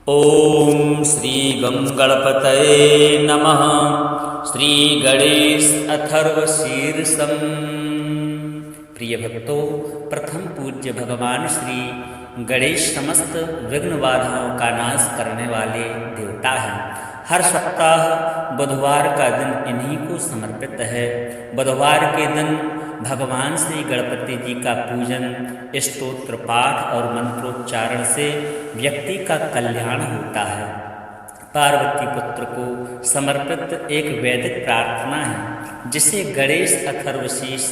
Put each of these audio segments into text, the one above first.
ओम श्री गं गणपतये नमः। श्री गणेश अथर्व शीर्षम। प्रिय भक्तों, प्रथम पूज्य भगवान श्री गणेश समस्त विघ्न बाधाओं का नाश करने वाले देवता हैं। हर सप्ताह बुधवार का दिन इन्हीं को समर्पित है। बुधवार के दिन भगवान श्री गणपति जी का पूजन, स्तोत्र पाठ और मंत्रोच्चारण से व्यक्ति का कल्याण होता है। पार्वती पुत्र को समर्पित एक वैदिक प्रार्थना है जिसे गणेश अथर्वशीर्ष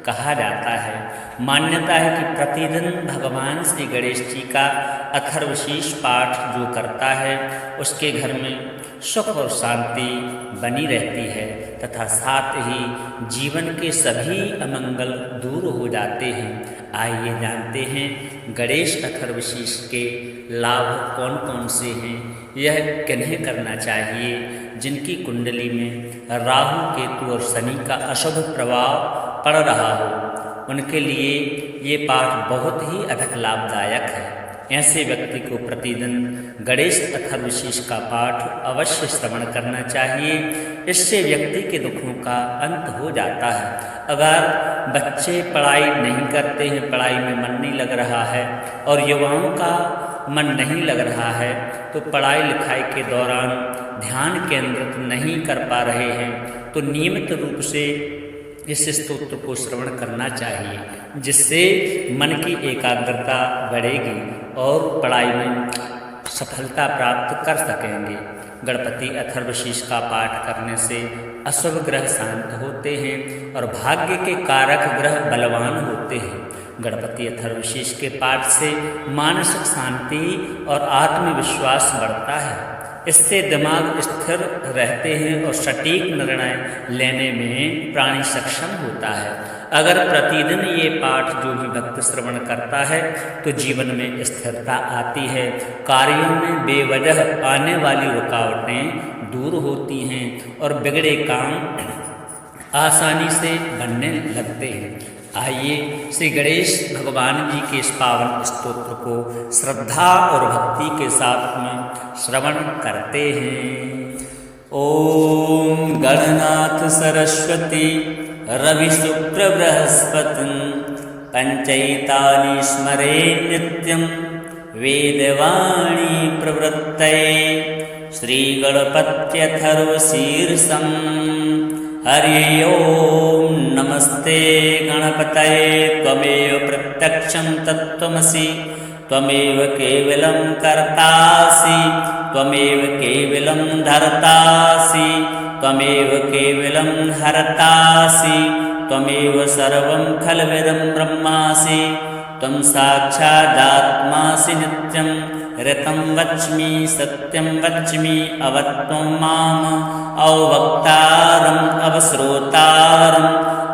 कहा जाता है। मान्यता है कि प्रतिदिन भगवान श्री गणेश जी का अथर्वशीर्ष पाठ जो करता है उसके घर में सुख और शांति बनी रहती है तथा साथ ही जीवन के सभी अमंगल दूर हो जाते हैं। आइए जानते हैं गणेश अथर्वशीर्ष के लाभ कौन कौन से हैं, यह किन्हें करना चाहिए। जिनकी कुंडली में राहु, केतु और शनि का अशुभ प्रभाव पड़ रहा हो उनके लिए ये पाठ बहुत ही अधिक लाभदायक है। ऐसे व्यक्ति को प्रतिदिन गणेश अथर्वशीर्ष का पाठ अवश्य श्रवण करना चाहिए। इससे व्यक्ति के दुखों का अंत हो जाता है। अगर बच्चे पढ़ाई नहीं करते हैं, पढ़ाई में मन नहीं लग रहा है और युवाओं का मन नहीं लग रहा है तो पढ़ाई लिखाई के दौरान ध्यान केंद्रित नहीं कर पा रहे हैं तो नियमित रूप से इस स्तोत्र को श्रवण करना चाहिए, जिससे मन की एकाग्रता बढ़ेगी और पढ़ाई में सफलता प्राप्त कर सकेंगे। गणपति अथर्वशीर्ष का पाठ करने से अशुभ ग्रह शांत होते हैं और भाग्य के कारक ग्रह बलवान होते हैं। गणपति अथर्वशीर्ष के पाठ से मानसिक शांति और आत्मविश्वास बढ़ता है। इससे दिमाग स्थिर रहते हैं और सटीक निर्णय लेने में प्राणी सक्षम होता है। अगर प्रतिदिन ये पाठ जो भी भक्त श्रवण करता है तो जीवन में स्थिरता आती है, कार्यों में बेवजह आने वाली रुकावटें दूर होती हैं और बिगड़े काम आसानी से बनने लगते हैं। आइए श्री गणेश भगवान जी के इस पावन स्तोत्र को श्रद्धा और भक्ति के साथ में श्रवण करते हैं। ओम गणनाथ सरस्वती रवि शुक्र बृहस्पति पंचैतानि स्मरे नित्यं वेदवाणी प्रवृत्तये श्री गणपत्यथर्वशीर्षं। हरि ओम नमस्ते गणपतये त्वमेव प्रत्यक्षं तत्त्वमसि त्वमेव केवलं कर्तासि त्वमेव केवलं धर्तासि त्वमेव केवलं हर्तासि त्वमेव सर्वं खल्विदं ब्रह्मासि त्वं साक्षादात्मासि नित्यं ऋतं वच्मि सत्यं वच्मि अवत्वं माम् अवक्तारम् अवश्रोतारम्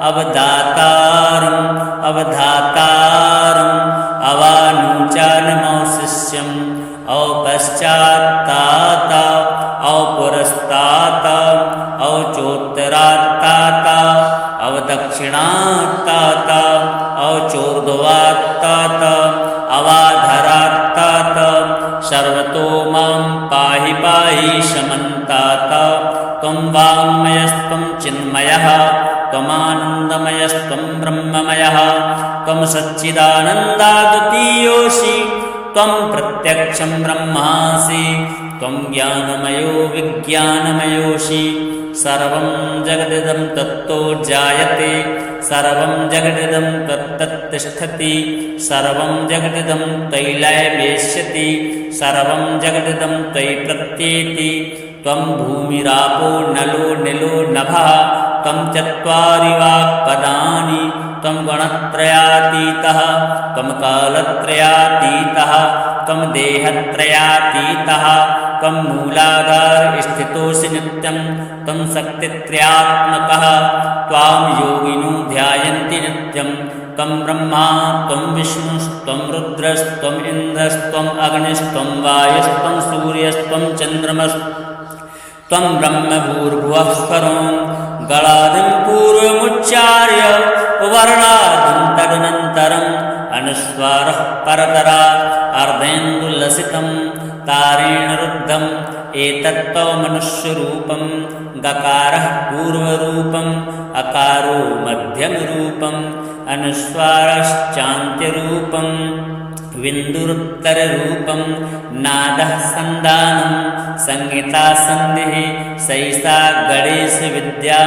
अवदातारम् अवधातारम् अवानुचानमौशिष्यम् अवपश्चात्ताता अवपुरस्ताता अवचोत्तरात्ताता अवदक्षिणात्ताता अवचोर्ध्वात्ताता अवाधरात्ताता सर्वतो मां पाहि पाहि शमन्ताता। त्वं वाङ्मयस्त्वं चिन्मयः त्वमानन्दमयस्त्वं ब्रह्ममयः त्वं सच्चिदानन्दाद्वितीयोऽसि त्वं प्रत्यक्षं ब्रह्मासि त्वं ज्ञानमयो विज्ञानमयोऽसि। सर्वं जगदिदं तत्तो जायते सर्वं जगदिदं तत्तिष्ठति सर्वं जगदिदं तैलयमेष्यति सर्वं जगदिदं तयि प्रत्येति। त्वं भूमिरापो नलो निलो नभः त्वं चत्वारि वाक्पदानि त्वं गणत्रयातीतः त्वं कालत्रयातीतः त्वं देहत्रयातीतः त्वं मूलाधार स्थितोऽसि नित्यं त्वं शक्तित्रयात्मकः त्वां योगिनो ध्यायन्ति नित्यं त्वं ब्रह्मा त्वं विष्णुस्त्वं रुद्रस्त्वं इन्द्रस्त्वम् अग्निस्त्वं वायुस्त्वं सूर्यस्त्वं चन्द्रमस्त्वं ब्रह्म भूर्भुवः स्वरं गणादिं पूर्वमुच्चार्य वर्णादिं तदनन्तरम् अनुस्वारः परतरा अर्धेन्दुलसितं तारेण रुद्धम् एतत्तव मनुष्यरूपं गकारः पूर्वरूपम् अकारो मध्यमरूपम् अनुस्वारश्चान्त्यरूपम् विन्दुरुत्तररूपं नादः सन्धानं संहिता सन्धिः सैषा गणेशविद्या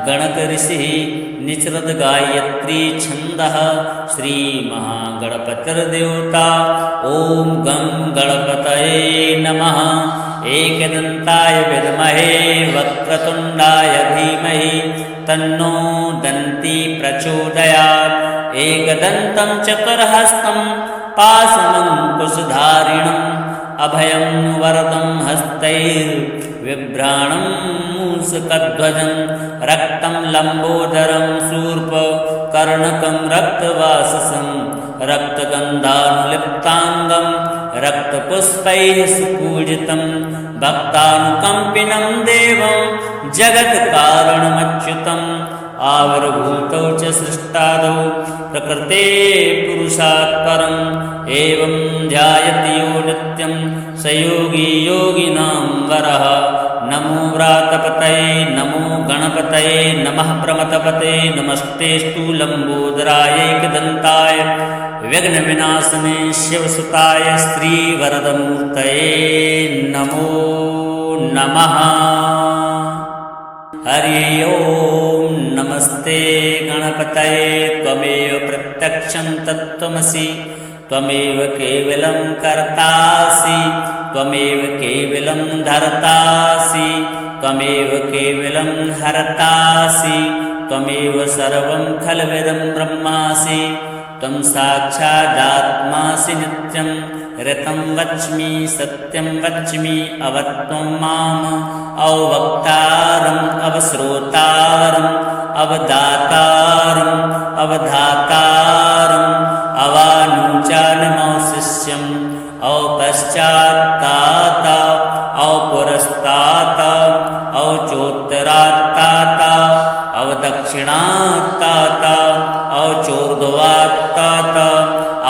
गणकऋषिः निचरद गायत्री छन्दः श्रीमहागणपतिर्देवता ॐ गं गणपतये नमः। एकदन्ताय विद्महे वक्रतुण्डाय धीमहि तन्नो दन्ती प्रचोदयात्। एकदन्तं चतुर्हस्तं पाशमङ्कुशधारिणम् अभयं वरदं हस्तैर्बिभ्राणं मूषकध्वजं रक्तं लम्बोदरं शूर्पकर्णकं रक्तवाससं रक्तगन्धानुलिप्ताङ्गं रक्तपुष्पैः सुपूजितं भक्तानुकम्पिनं देवं जगत्कारणमच्युतम् आविर्भूतौ च सृष्टादौ प्रकृते पुरुषात् परम् एवं ध्यायति यो नित्यं स योगी योगिनां वरः। नमो व्रातपतये नमो गणपतये नमः प्रमथपते नमस्ते लम्बोदराय एकदन्ताय विघ्नविनाशने शिवसुताय श्रीवरदमूर्तये नमो नमः। हरि ओं नमस्ते गणपतये त्वमेव प्रत्यक्षं तत्त्वमसि त्वमेव केवलं कर्तासि त्वमेव केवलं धर्तासि त्वमेव केवलं हरतासि त्वमेव सर्वं खल्विदं ब्रह्मासि त्वं साक्षादात्मासि नित्यं ऋतं वच्मि सत्यं वच्मि अवत्वं माम् अवक्तारम् अवश्रोतारम् अवदातारम् अवधातारम् अवानुचानमौशिष्यम् औपश्चात्तात औपुरस्तात औचोत्तरात्तात अवदक्षिणात्तात औचोर्ध्वात्तात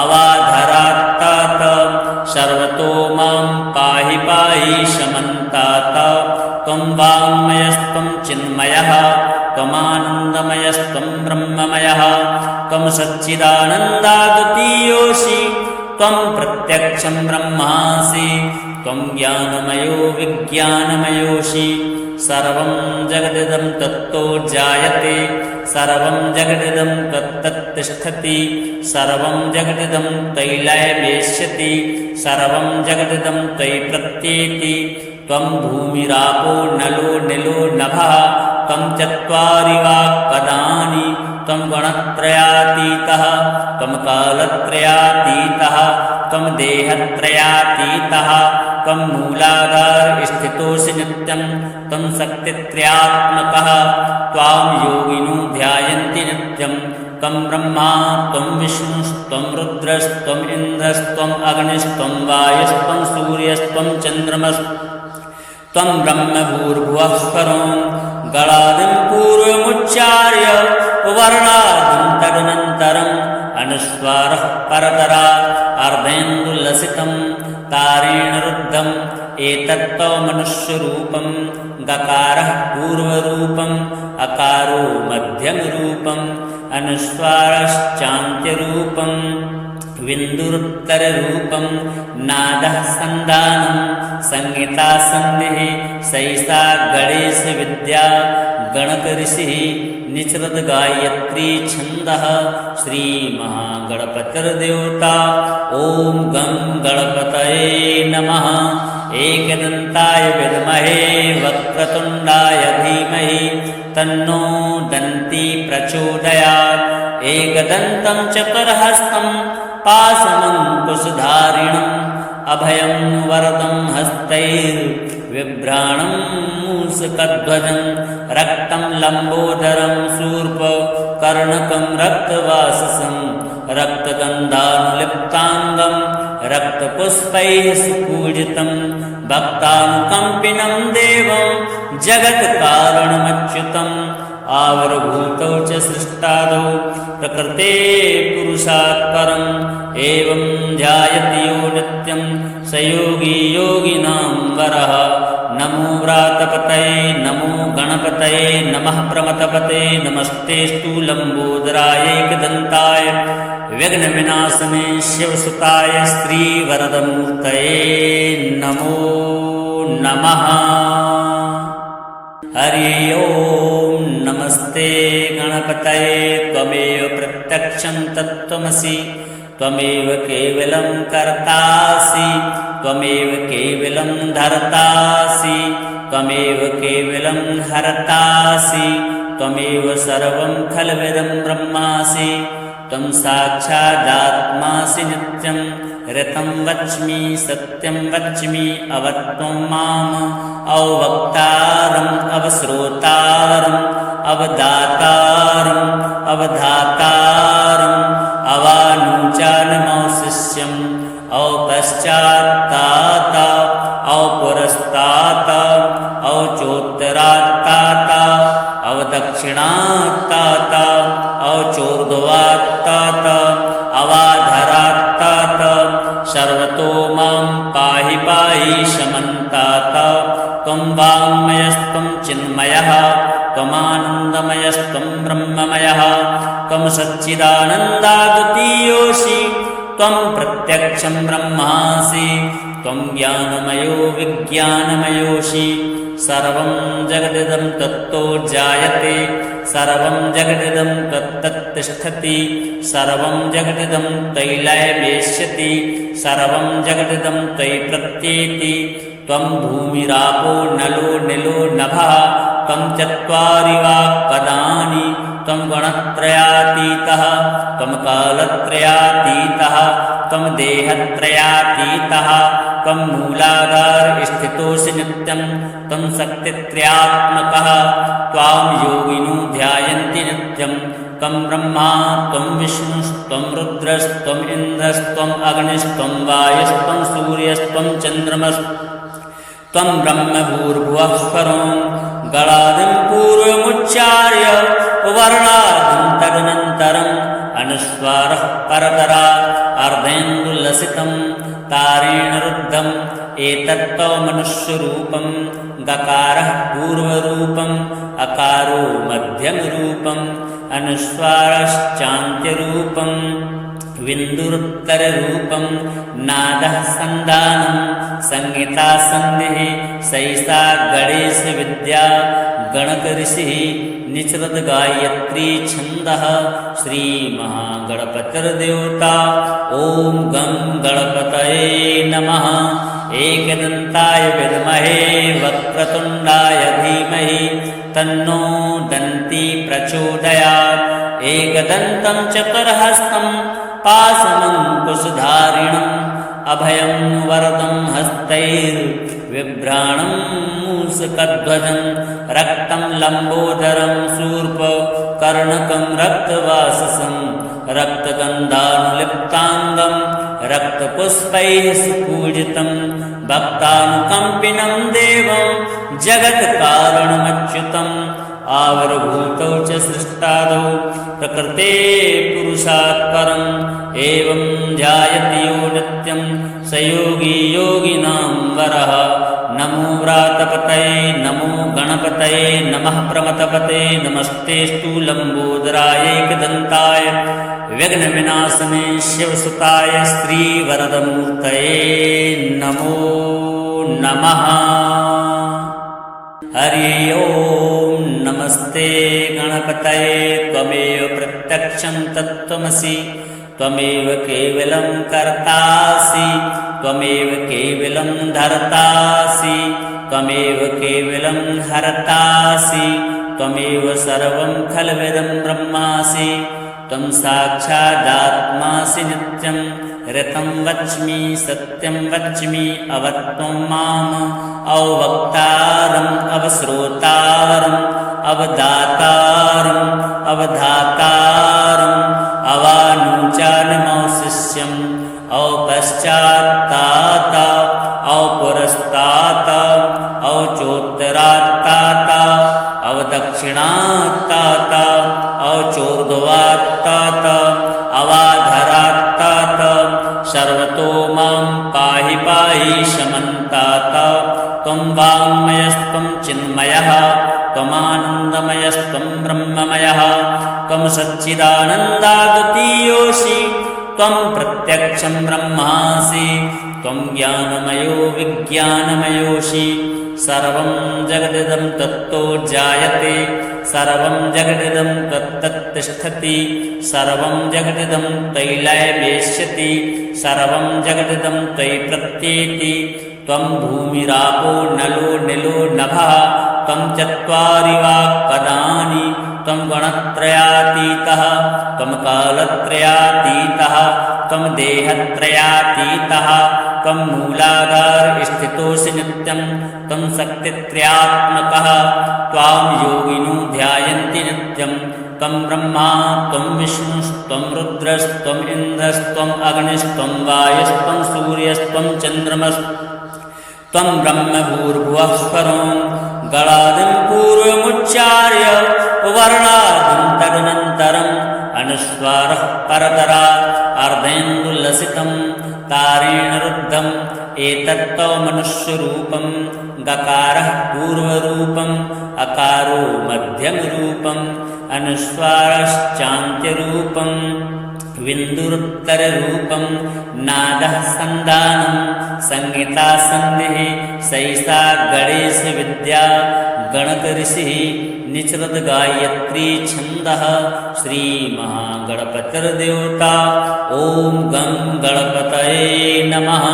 अवाधरात्तात सर्वतो मां पाहि पाहि शमन्तात। त्वं वाङ्मयस्त्वं चिन्मयः त्वमानन्दमयस्त्वं ब्रह्ममयः त्वं सच्चिदानन्दाद्वितीयोऽसि त्वं प्रत्यक्षं ब्रह्मासि त्वं ज्ञानमयो विज्ञानमयोऽसि। सर्वं जगदिदं तत्तो जायते सर्वं जगदिदं तत्तत्तिष्ठति सर्वं जगदिदं तैलयमेष्यति सर्वं जगदिदं त्वयि प्रत्येति। त्वं भूमिरापो नलो निलो नभः त्वं चत्वारि वाक्पदानि त्वं गणत्रयातीतः त्वं कालत्रयातीतः त्वं देहत्रयातीतः त्वं मूलाधारस्थितोऽसि नित्यं त्वं शक्तित्रयात्मकः त्वां योगिनो ध्यायन्ति नित्यं त्वं ब्रह्मा त्वं विष्णुस्त्वं रुद्रस्त्वम् इन्द्रस्त्वम् अग्निस्त्वं वायुस्त्वं सूर्यस्त्वं चन्द्रमस्त्वं ब्रह्मभूर्भुवः स्वरं गणादिं पूर्वमुच्चार्य वर्णादिं तदनन्तरम् अनुस्वारः परतरात् अर्धेन्दुलसितं तारेण रुद्धम् एतत्तव मनुष्यरूपं गकारः पूर्वरूपम् अकारो मध्यमरूपम् अनुस्वारश्चान्त्यरूपम् विन्दुरुत्तररूपं नादः सन्धानं संहिता सन्धिः सैषा गणेशविद्या गणकऋषिः निचरद गायत्री छन्दः श्रीमहागणपतिर्देवता ॐ गं गणपतये नमः। एकदन्ताय विद्महे वक्रतुण्डाय धीमहि तन्नो दन्ती प्रचोदयात्। एकदन्तं चतुर्हस्तं पाशमङ्कुशधारिणम् अभयं वरदं हस्तैर्बिभ्राणं मूषकध्वजं रक्तं लम्बोदरं शूर्पकर्णकं रक्तवाससं रक्तगन्धानुलिप्ताङ्गं रक्तपुष्पैः सुपूजितं भक्तानुकम्पिनं देवं जगत्कारणमच्युतं आविर्भूतौ च सृष्टादौ प्रकृते पुरुषात् परम् एवं ध्यायति यो नित्यं स योगी योगिनां वरः। नमो व्रातपतये नमो गणपतये नमः प्रमथपते नमस्तेऽस्तु लम्बोदरायैकदन्ताय विघ्नविनाशने शिवसुताय श्रीवरदमूर्तये नमो नमः। हरि ओं नमस्ते गणपतये त्वमेव प्रत्यक्षं तत्त्वमसि त्वमेव केवलं कर्तासि त्वमेव केवलं धर्तासि त्वमेव केवलं हरतासि त्वमेव सर्वं खल्विदं ब्रह्मासि त्वं साक्षादात्मासि नित्यं ऋतं वच्मि सत्यं वच्मि अवत्वं माम् अवक्तारम् अवश्रोतारम् अवदातारम् अवधातारम् अवानुचानमौशिष्यम् औपश्चात्तात औपुरस्तात औचोत्तरात्तात अवदक्षिणात्तात औचोर्ध्वात्तात अवाधरात्तात सर्वतो मां पाहि पाहि शमन्तात। त्वं वाङ्मयस्त्वं चिन्मयः त्वमानन्दमयस्त्वं ब्रह्ममयः त्वं सच्चिदानन्दाद्वितीयोऽसि त्वं प्रत्यक्षं ब्रह्मासि त्वं ज्ञानमयो विज्ञानमयोऽसि। सर्वं जगदिदं तत्तो जायते सर्वं जगदिदं तत्तत्तिष्ठति सर्वं जगदिदं तैलयमेष्यति सर्वं जगदिदं त्वयि प्रत्येति। त्वं भूमिरापो नलो निलो नभः त्वं चत्वारि वाक्पदानि त्वं गुणत्रयातीतः त्वं कालत्रयातीतः त्वं देहत्रयातीतः त्वं मूलाधार स्थितोऽसि नित्यं त्वं शक्तित्रयात्मकः त्वां योगिनो ध्यायन्ति नित्यं त्वं ब्रह्मा त्वं विष्णुस्त्वं रुद्रस्त्वम् इन्द्रस्त्वम् अग्निस्त्वं वायुस्त्वं सूर्यस्त्वं चन्द्रमस्त्वं ब्रह्मभूर्भुवः स्वरं गणादिं पूर्वमुच्चार्य वर्णादिं तदनन्तरम् अनुस्वारः परतरा अर्धेन्दुलसितं तारेण रुद्धम् एतत्त्वमनुष्यरूपं गकारः पूर्वरूपम् अकारो मध्यमरूपम् अनुस्वारश्चान्त्यरूपम् विन्दुरुत्तररूपं नादः सन्धानं संहिता सन्धिः सैषा गणेशविद्या गणकऋषिः निचरद गायत्री छन्दः श्रीमहागणपतिर्देवता। ॐ गं गणपतये नमः। एकदन्ताय विद्महे वक्रतुण्डाय धीमहि तन्नो दन्ती प्रचोदयात्। एकदन्तं चतुर्हस्तं पाशमङ्कुशधारिणम् अभयं वरदं हस्तैर्बिभ्राणं मूषकध्वजं रक्तं लम्बोदरं शूर्पकर्णकं रक्तवाससं रक्तगन्धानुलिप्ताङ्गं रक्तपुष्पैः सुपूजितं भक्तानुकम्पिनं देवं जगत्कारणमच्युतम् आविर्भूतौ च सृष्टादौ प्रकृते पुरुषात् परम् एवं ध्यायति यो नित्यं स योगी योगिनां वरः। नमो व्रातपतये नमो गणपतये नमः प्रमथपते नमस्तेऽस्तु लम्बोदरायैकदन्ताय विघ्नविनाशने शिवसुताय श्रीवरदमूर्तये नमो नमः। हरि ओं नमस्ते गणपतये त्वमेव प्रत्यक्षं तत्त्वमसि त्वमेव केवलं कर्तासि त्वमेव केवलं धर्तासि त्वमेव केवलं हरतासि त्वमेव सर्वं खल्विदं ब्रह्मासि त्वं साक्षादात्मासि नित्यं ऋतं वच्मि सत्यं वच्मि अवत्वं माम् अवक्तारम् अवश्रोतारम् अवदातारम् अवधातारम् अवानुचानमौशिष्यम् औपश्चात्तात औपुरस्तात औचोत्तरात्तात अवद अवदक्षिणात्तात अवचोर्ध्वात्तात अवाधरात्तात सर्वतो मां पाहि पाहि शमन्तात त्वं वाङ्मयस्त्वं चिन्मयः त्वमानन्दमयस्त्वं ब्रह्ममयः त्वं सच्चिदानन्दाद्वितीयोऽसि त्वं प्रत्यक्षं ब्रह्मासि त्वं ज्ञानमयो विज्ञानमयोऽसि सर्वं जगदिदं तत्तो जायते सर्वं जगदिदं तत्तत्तिष्ठति सर्वं जगदिदं तैलयमेष्यति सर्वं जगदिदं त्वयि प्रत्येति त्वं भूमिरापो नलो निलो नभः त्वं चत्वारि वाक्पदानि त्वं गणत्रयातीतः त्वं कालत्रयातीतः त्वं देहत्रयातीतः त्वं मूलाधारस्थितोऽसि नित्यं त्वं शक्तित्रयात्मकः त्वां योगिनो ध्यायन्ति नित्यं त्वं ब्रह्मा त्वं विष्णुस्त्वं रुद्रस्त्वम् इन्द्रस्त्वम् अग्निस्त्वं वायुस्त्वं सूर्यस्त्वं चन्द्रमस्त्वं ब्रह्मभूर्भुवः स्वरं गणादिं पूर्वमुच्चार्य वर्णादिं तदनन्तरम् अनुस्वारः परतरात् अर्धेन्दुलसितं तारेण रुद्धम् एतत्तव मनुष्यरूपं गकारः पूर्वरूपम् अकारो मध्यमरूपम् अनुस्वारश्चान्त्यरूपं विन्दुरुत्तररूपं नादः सन्धानं संहिता सन्धिः सैषा गणेशविद्या गणकऋषिः निचरद्गायत्री छन्दः श्रीमहागणपतिर्देवता ॐ गं गणपतये नमः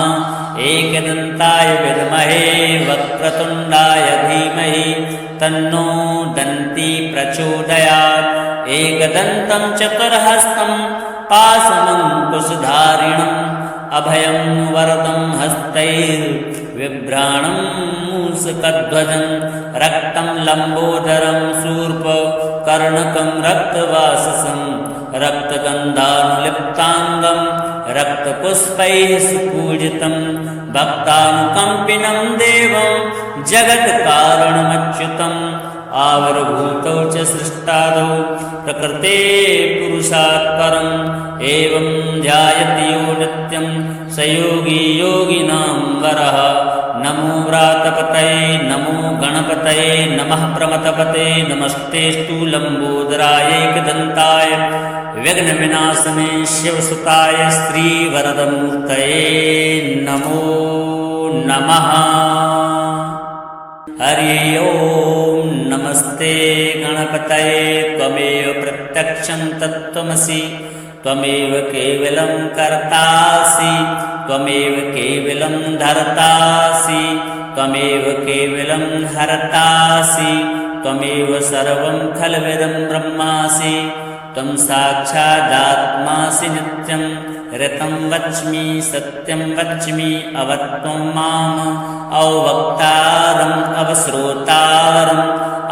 एकदन्ताय विद्महे वक्रतुण्डाय धीमहि तन्नो दन्ती प्रचोदयात् एकदन्तं चतुर्हस्तं पाशमङ्कुशधारिणम् अभयं वरदं हस्तैर्बिभ्राणं मूषकध्वजं रक्तं लम्बोदरं शूर्पकर्णकं रक्तवाससं रक्तगन्धानुलिप्ताङ्गं रक्तपुष्पैः सुपूजितं भक्तानुकम्पिनं देवं जगत्कारणमच्युतम् आविर्भूतौ च सृष्टादौ प्रकृते पुरुषात् परम् एवं ध्यायति यो नित्यं स योगी योगिनां वरः नमो व्रातपतये नमो गणपतये नमः प्रमथपते नमस्तेऽस्तु लम्बोदराय एकदन्ताय विघ्नविनाशने शिवसुताय श्रीवरदमूर्तये नमो नमः। हरि ओं नमस्ते गणपतये त्वमेव प्रत्यक्षं तत्त्वमसि त्वमेव केवलं कर्तासि त्वमेव केवलं धर्तासि त्वमेव केवलं हर्तासि त्वमेव सर्वं खल्विदं ब्रह्मासि त्वं साक्षादात्मासि नित्यं ऋतं वच्मि सत्यं वच्मि अवत्वं माम् अवक्तारम् अवश्रोतारम्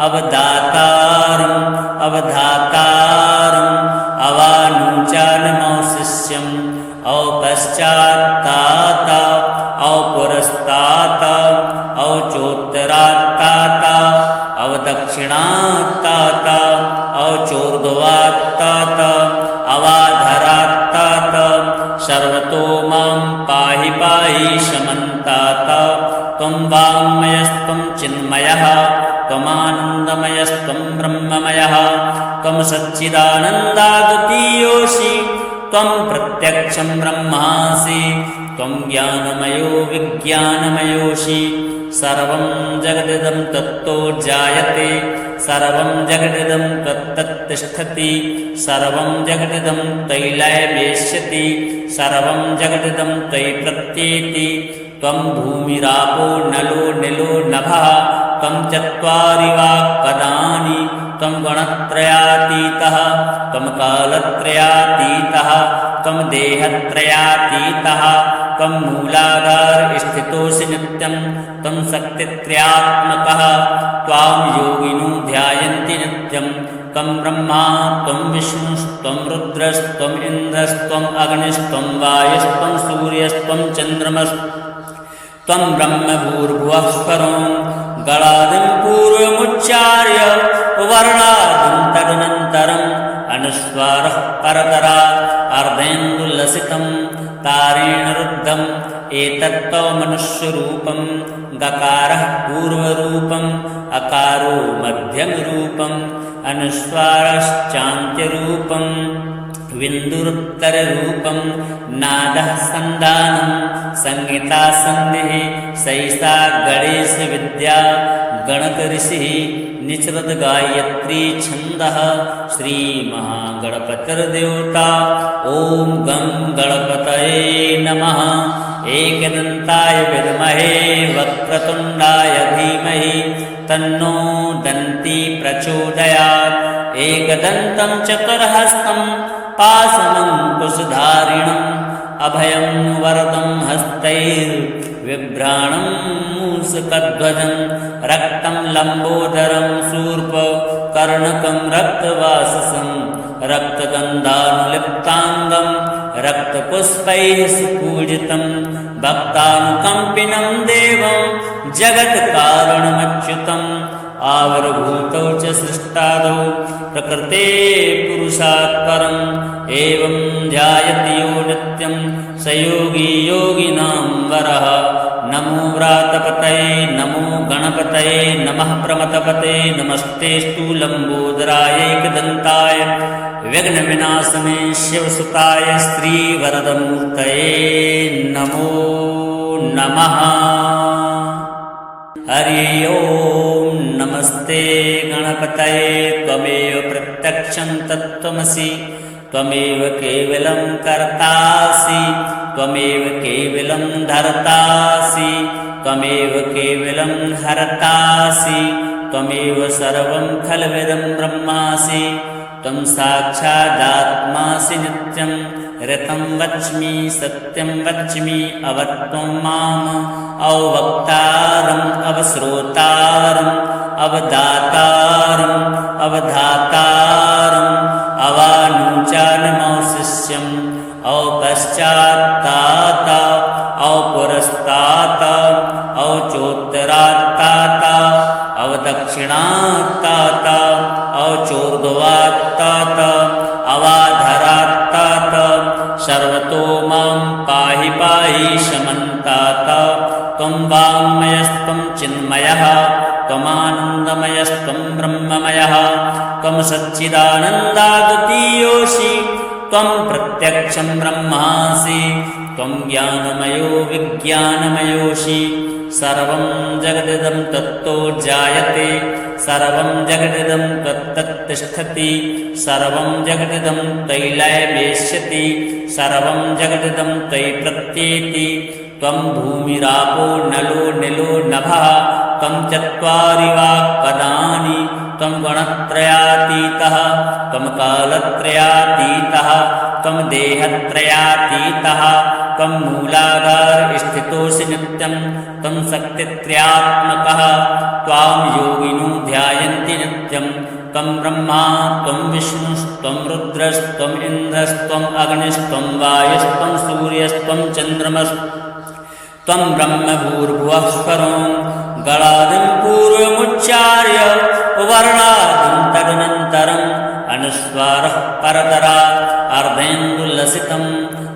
अवदातारम् अवधातारम् अवानुचानमौशिष्यम् औपश्चात्तात औपुरस्तात औचोत्तरात्तात अवदक्षिणात्तात औचोर्ध्वात्तात अवाधरात्तात सर्वतो मां पाहि पाहि शमन्तात त्वं वाङ्मयस्त्वं चिन्मयः त्वमानन्दमयस्त्वं ब्रह्ममयः त्वं सच्चिदानन्दाद्वितीयोऽसि त्वं प्रत्यक्षं ब्रह्मासि त्वं ज्ञानमयो विज्ञानमयोऽसि सर्वं जगदिदं तत्तो जायते सर्वं जगदिदं तत्तत्तिष्ठति सर्वं जगदिदं तैलयमेष्यति सर्वं जगदिदं त्वयि प्रत्येति त्वं भूमिरापो नलो निलो नभः त्वं चत्वारि वाक्पदानि त्वं गणत्रयातीतः त्वं कालत्रयातीतः त्वं देहत्रयातीतः त्वं मूलाधारस्थितोऽसि नित्यं त्वं शक्तित्रयात्मकः त्वां योगिनो ध्यायन्ति नित्यं त्वं ब्रह्मा त्वं विष्णुस्त्वं रुद्रस्त्वम् इन्द्रस्त्वम् अग्निस्त्वं वायुस्त्वं सूर्यस्त्वं चन्द्रमस्त्वं ब्रह्मभूर्भुवः स्वरं गणादिं पूर्वमुच्चार्य अनुस्वारः परतरात् अर्धेन्दुलसितं तारेण रुद्धम् एतत्तव मनुष्यरूपं गकारः पूर्वरूपम् अकारो मध्यमरूपम् अनुस्वारश्चान्त्यरूपम् विन्दुरुत्तररूपं नादः सन्धानं संहिता सन्धिः सैषा गणेशविद्या गणकऋषिः निचरद गायत्री छन्दः श्रीमहागणपतिर्देवता ॐ गं गणपतये नमः। एकदन्ताय विद्महे वक्रतुण्डाय धीमहि तन्नो दन्ती प्रचोदयात्। एकदन्तं चतुर्हस्तं पाशमङ्कुशधारिणम् अभयं वरदं हस्तैर्बिभ्राणं मूषकध्वजं रक्तं लम्बोदरं शूर्पकर्णकं रक्तवाससं रक्तगन्धानुलिप्ताङ्गं रक्तपुष्पैः सुपूजितं भक्तानुकम्पिनं देवं जगत्कारणमच्युतम् आविर्भूतौ च सृष्टादौ प्रकृते पुरुषात् परम् एवं ध्यायति यो नित्यं स योगी योगिनां वरः। नमो व्रातपतये नमो गणपतये नमः प्रमथपते नमस्तेऽस्तु लम्बोदराय एकदन्ताय विघ्नविनाशने शिवसुताय श्रीवरदमूर्तये नमो नमः। हरि ओं नमस्ते गणपतये त्वमेव प्रत्यक्षं तत्त्वमसि त्वमेव केवलं कर्तासि त्वमेव केवलं धर्तासि त्वमेव केवलं हर्तासि त्वमेव सर्वं खल्विदं ब्रह्मासि त्वं साक्षादात्मासि नित्यं ऋतं वच्मि सत्यं वच्मि अवत्वं माम् अवक्तारम् अवश्रोतारम् अवदातारम् अवधातारम् अवानुचानमौशिष्यम् औपश्चात्तात औपुरस्तात औचोत्तरात्तात अवदक्षिणात्तात औचोर्ध्वात्तात अवाधरात्तात सर्वतो मां पाहि पाहि शमन्तात। त्वं वाङ्मयस्त्वं चिन्मयः त्वमानन्दमयस्त्वं ब्रह्ममयः त्वं सच्चिदानन्दाद्वितीयोऽसि त्वं प्रत्यक्षं ब्रह्मासि त्वं ज्ञानमयो विज्ञानमयोऽसि। सर्वं जगदिदं तत्तो जायते सर्वं जगदिदं तत्तत्तिष्ठति सर्वं जगदिदं तैलयमेष्यति सर्वं जगदिदं तयि प्रत्येति। त्वं भूमिरापो नलो निलो नभः त्वं चत्वारि वाक्पदानि त्वं गुणत्रयातीतः त्वं कालत्रयातीतः त्वं देहत्रयातीतः त्वं मूलाधारस्थितोऽसि नित्यं त्वं शक्तित्रयात्मकः त्वां योगिनो ध्यायन्ति नित्यं त्वं ब्रह्मा त्वं विष्णुस्त्वं रुद्रस्त्वम् इन्द्रस्त्वम् अग्निस्त्वं वायुस्त्वं सूर्यस्त्वं चन्द्रमस्त्वं ब्रह्मभूर्भुवः स्वरं गणादिं पूर्वमुच्चार्य वर्णादिं तदनन्तरम् अनुस्वारः परतरात् अर्धेन्दुलसितं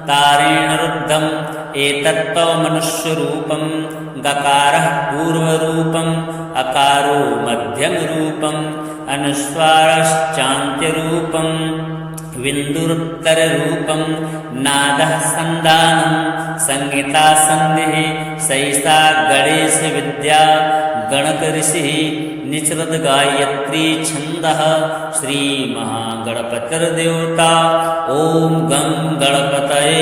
तारेण रुद्धम् एतत्तव मनुष्यरूपं गकारः पूर्वरूपम् अकारो मध्यमरूपम् अनुस्वारश्चान्त्यरूपम् विन्दुरुत्तररूपं नादः सन्धानं संहिता सन्धिः सैषा गणेशविद्या गणकऋषिः निचरद गायत्री छन्दः श्रीमहागणपतिर्देवता ॐ गं गणपतये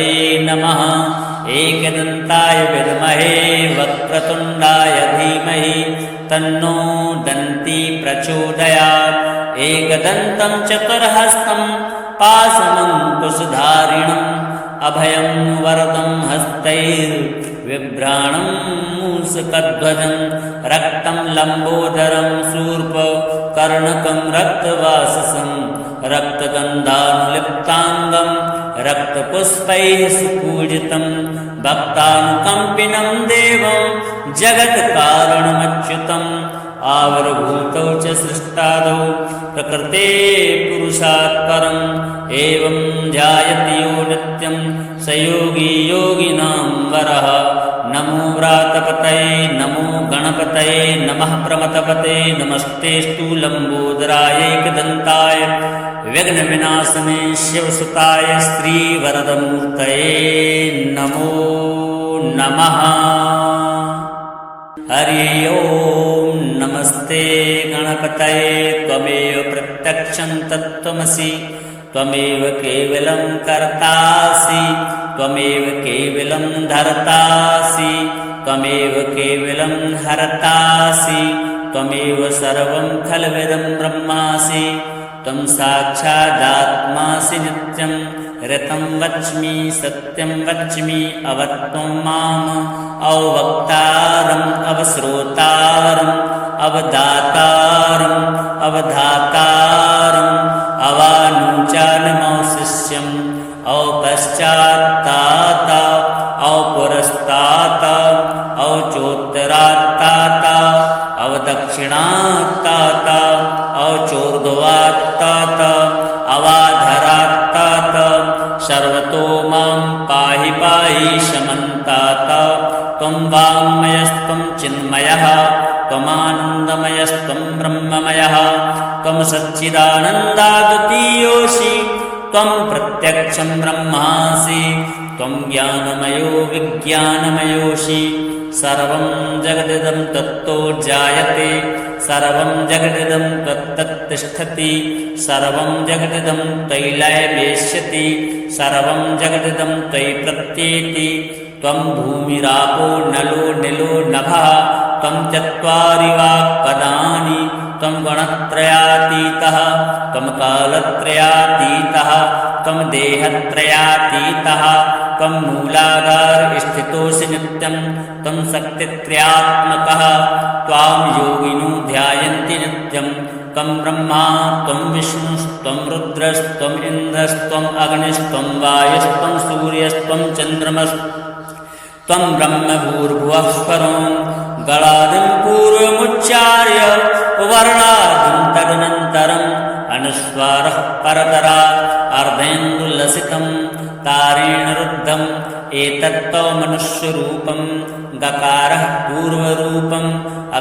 नमः। एकदन्ताय विद्महे वक्रतुण्डाय धीमहि तन्नो दन्ती प्रचोदयात्। एकदन्तं चतुर्हस्तं पाशमङ्कुशधारिणम् अभयं वरदं हस्तैर्बिभ्राणं मूषकध्वजं रक्तं लम्बोदरं शूर्पकर्णकं रक्तवाससं रक्तगन्धानुलिप्ताङ्गं रक्तपुष्पैः सुपूजितं भक्तानुकम्पिनं देवं जगत्कारणमच्युतम् आविर्भूतौ च सृष्टादौ प्रकृते पुरुषात् परम् एवं ध्यायति यो नित्यं स योगी योगिनां वरः। नमो व्रातपतये नमो गणपतये नमः प्रमथपते नमस्तेऽस्तु लम्बोदरायैकदन्ताय विघ्नविनाशने शिवसुताय श्रीवरदमूर्तये नमो नमः। हरि ओं नमस्ते गणपतये त्वमेव प्रत्यक्षं तत्त्वमसि त्वमेव केवलं कर्तासि त्वमेव केवलं धर्तासि त्वमेव केवलं हर्तासि त्वमेव सर्वं खल्विदं ब्रह्मासि त्वं साक्षादात्मासि नित्यं ऋतं वच्मि सत्यं वच्मि अवत्वं माम् अवक्तारम् अवश्रोतारम् अवदातारम् अवधातारम् अवानुचानमौशिष्यम् औपश्चात्तात औपुरस्तात औचोत्तरात्तात अवदक्षिणात्तात औचोर्ध्वात्तात अवाधरात्तात सर्वतो मां पाहि पाहि शमन्तात। त्वं वाङ्मयस्त्वं चिन्मयः त्वमानन्दमयस्त्वं ब्रह्ममयः त्वं सच्चिदानन्दाद्वितीयोऽसि त्वं प्रत्यक्षं ब्रह्मासि त्वं ज्ञानमयो विज्ञानमयोऽसि। सर्वं जगदिदं तत्तो जायते सर्वं जगदिदं त्वत्तत्तिष्ठति सर्वं जगदिदं त्वयि लयमेष्यति सर्वं जगदिदं त्वयि प्रत्येति। त्वं भूमिरापो नलो निलो नभः त्वं चत्वारि वाक्पदानि त्वं गणत्रयातीतः त्वं कालत्रयातीतः त्वं देहत्रयातीतः त्वं मूलाधार स्थितोऽसि नित्यं त्वं शक्तित्रयात्मकः त्वां योगिनो ध्यायन्ति नित्यं त्वं ब्रह्मा त्वं विष्णुस्त्वं रुद्रस्त्वम् इन्द्रस्त्वम् अग्निस्त्वं वायुस्त्वं सूर्यस्त्वं चन्द्रमस्त्वं ब्रह्म भूर्भुवः स्वरं गणादिं पूर्वमुच्चार्य वर्णादिं तदनन्तरम् अनुस्वारः परतरात् अर्धेन्दुलसितं तारेण रुद्धम् एतत्त्वमनुष्यरूपं गकारः पूर्वरूपम्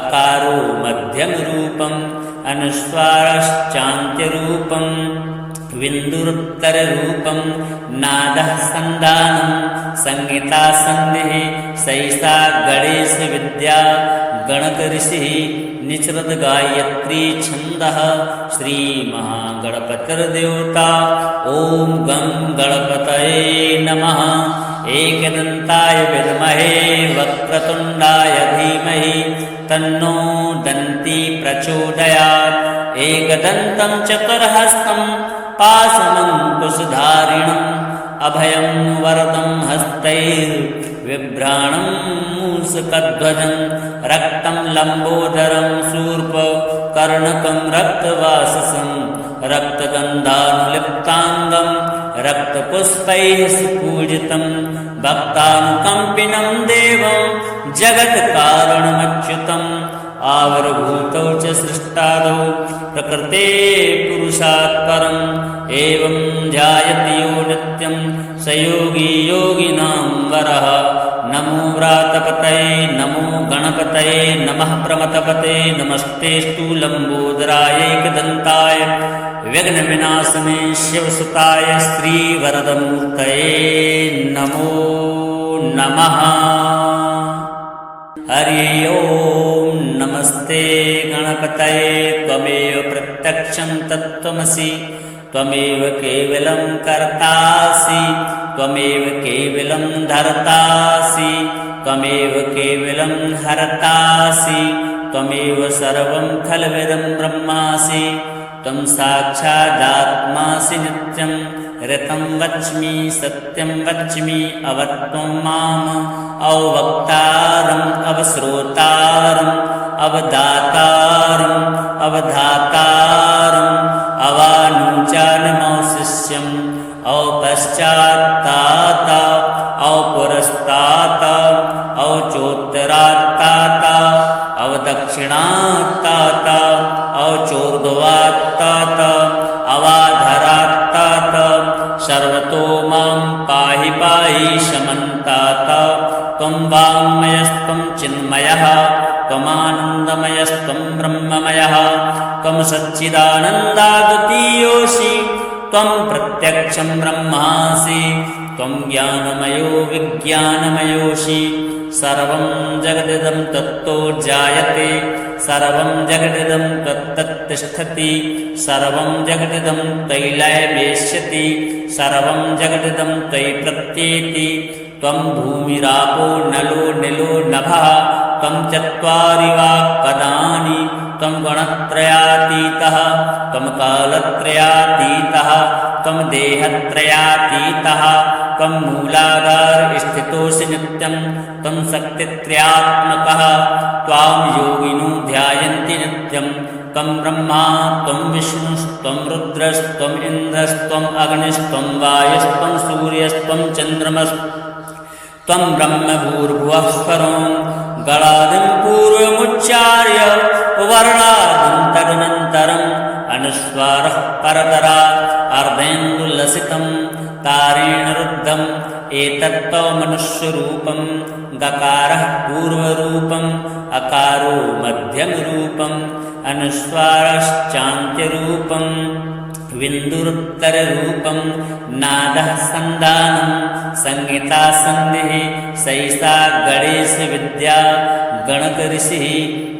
अकारो मध्यमरूपम् अनुस्वारश्चान्त्यरूपम् विन्दुरुत्तररूपं नादः सन्धानं संहिता सन्धिः सैषा गणेशविद्या गणकऋषिः निचरद गायत्री छन्दः श्रीमहागणपतिर्देवता। ॐ गं गणपतये नमः। एकदन्ताय विद्महे वक्रतुण्डाय धीमहि तन्नो दन्ती प्रचोदयात्। एकदन्तं चतुर्हस्तं पाशमङ्कुशधारिणम् अभयं वरदं हस्तैर्बिभ्राणं मूषकध्वजं रक्तं लम्बोदरं शूर्पकर्णकं रक्तवाससं रक्तगन्धानुलिप्ताङ्गं रक्तपुष्पैः सुपूजितं भक्तानुकम्पिनं देवं जगत्कारणमच्युतम् आविर्भूतौ च सृष्टादौ प्रकृते पुरुषात् परम् एवं ध्यायति यो नित्यं स योगी योगिनां वरः। नमो व्रातपतये नमो गणपतये नमः प्रमथपते नमस्तेऽस्तु लम्बोदरायैकदन्ताय विघ्नविनाशने शिवसुताय श्रीवरदमूर्तये नमो नमः। हरि ओं नमस्ते गणपतये त्वमेव प्रत्यक्षं तत्त्वमसि त्वमेव केवलं कर्तासि त्वमेव केवलं धर्तासि त्वमेव केवलं हर्तासि त्वमेव सर्वं खल्विदं ब्रह्मासि त्वं साक्षादात्मासि नित्यं ऋतं वच्मि सत्यं वच्मि अवत्वं माम् अवक्तारम् अवश्रोतारम् अवदातारम् अवधातारम् अवानुचानमौशिष्यम् औपश्चात्तात औपुरस्तात औचोत्तरात्तात अवदक्ष अवदक्षिणात्तात अवचोर्ध्वात्तात अवाधरात्तात सर्वतो मां पाहि पाहि शमन्तात त्वं वाङ्मयस्त्वं चिन्मयः त्वमानन्दमयस्त्वं ब्रह्ममयः त्वं सच्चिदानन्दाद्वितीयोऽसि त्वं प्रत्यक्षं ब्रह्मासि त्वं ज्ञानमयो विज्ञानमयोऽसि सर्वं जगदिदं तत्तो जायते सर्वं जगदिदं तत्तत्तिष्ठति सर्वं जगदिदं तैलयमेष्यति सर्वं जगदिदं तै प्रत्येति त्वं भूमिरापो नलो निलो नभः त्वं चत्वारि वाक्पदानि त्वं गणत्रयातीतः त्वं कालत्रयातीतः त्वं देहत्रयातीतः त्वं मूलाधार स्थितोऽसि नित्यं त्वं शक्तित्रयात्मकः त्वां योगिनो ध्यायन्ति नित्यं त्वं ब्रह्मा त्वं विष्णुस्त्वं रुद्रस्त्वम् इन्द्रस्त्वम् अग्निस्त्वं वायुस्त्वं सूर्यस्त्वं चन्द्रमस्त्वं ब्रह्मभूर्भुवः स्वरं गणादिं पूर्वमुच्चार्य वर्णादिं तदनन्तरम् अनुस्वारः परतरात् अर्धेन्दुलसितं तारेण रुद्धम् एतत्त्वमनुष्यरूपं गकारः पूर्वरूपम् अकारो मध्यमरूपम् अनुस्वारश्चान्त्यरूपम् विन्दुरुत्तररूपं नादः सन्धानं संहिता सन्धिः सैषा गणेशविद्या गणकऋषिः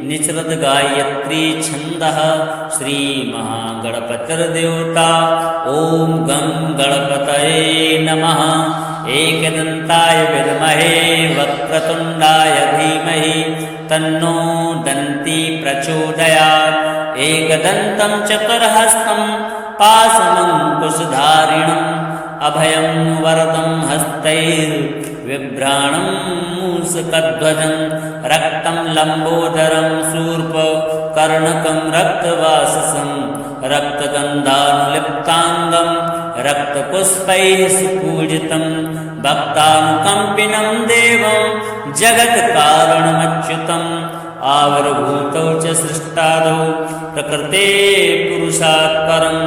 निचरद गायत्री छन्दः श्रीमहागणपतिर्देवता ॐ गं गणपतये नमः एकदन्ताय विद्महे वक्रतुण्डाय धीमहि तन्नो दन्ती प्रचोदयात् एकदन्तं चतुर्हस्तं पाशमङ्कुशधारिणम् अभयं वरदं हस्तैर्बिभ्राणं मूषकध्वजं रक्तं लम्बोदरं शूर्पकर्णकं रक्तवाससं रक्तगन्धानुलिप्ताङ्गं रक्तपुष्पैः सुपूजितं भक्तानुकम्पिनं देवं जगत्कारणमच्युतम् आविर्भूतौ च सृष्टादौ प्रकृते पुरुषात् परम्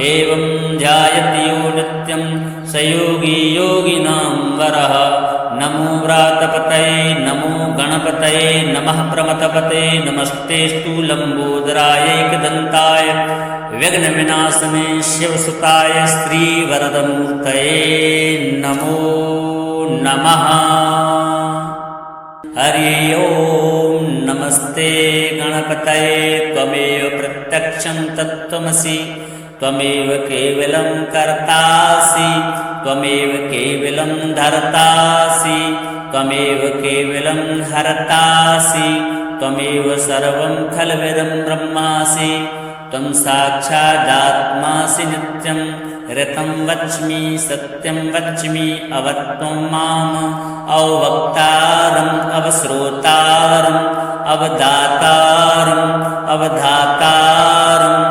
एवं ध्यायति यो नित्यं स योगी योगिनां वरः नमो व्रातपतये नमो गणपतये नमः प्रमथपते नमस्तेऽस्तु लम्बोदराय एकदन्ताय विघ्नविनाशने शिवसुताय श्रीवरदमूर्तये नमो नमः। हरि ओं नमस्ते गणपतये त्वमेव प्रत्यक्षं तत्त्वमसि त्वमेव केवलं कर्तासि त्वमेव केवलं धर्तासि त्वमेव केवलं हर्तासि त्वमेव सर्वं खल्विदं ब्रह्मासि त्वं साक्षादात्मासि नित्यं ऋतं वच्मि सत्यं वच्मि अवत्वं माम् अवक्तारम् अवश्रोतारम् अवदातारम् अवधातारम्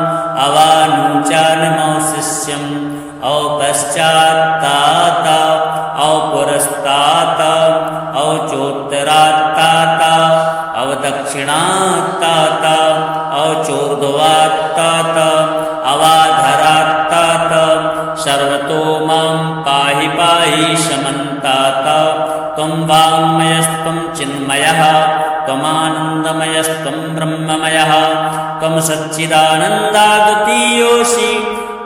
अवानुचानमौशिष्यम् औपश्चात्तात औपुरस्तात औचोत्तरात्तात अवदक्षिणात्तात औचोर्ध्वात्तात अवाधरात्तात सर्वतो मां पाहि पाहि शमन्तात त्वं वाङ्मयस्त्वं चिन्मयः त्वमानन्दमयस्त्वं ब्रह्ममयः त्वं सच्चिदानन्दाद्वितीयोऽसि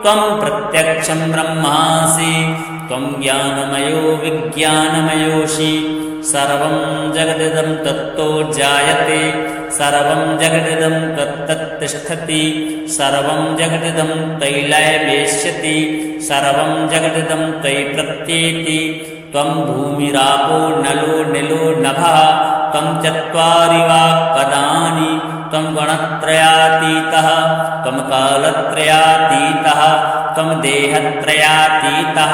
त्वं प्रत्यक्षं ब्रह्मासि त्वं ज्ञानमयो विज्ञानमयोऽसि सर्वं जगदिदं तत्तो जायते सर्वं जगदिदं तत्तत्तिष्ठति सर्वं जगदिदं तैलयमेष्यति सर्वं जगदिदं तै प्रत्येति त्वं भूमिरापो नलो निलो नभः त्वं चत्वारि वाक्पदानि त्वं गणत्रयातीतः त्वं कालत्रयातीतः त्वं देहत्रयातीतः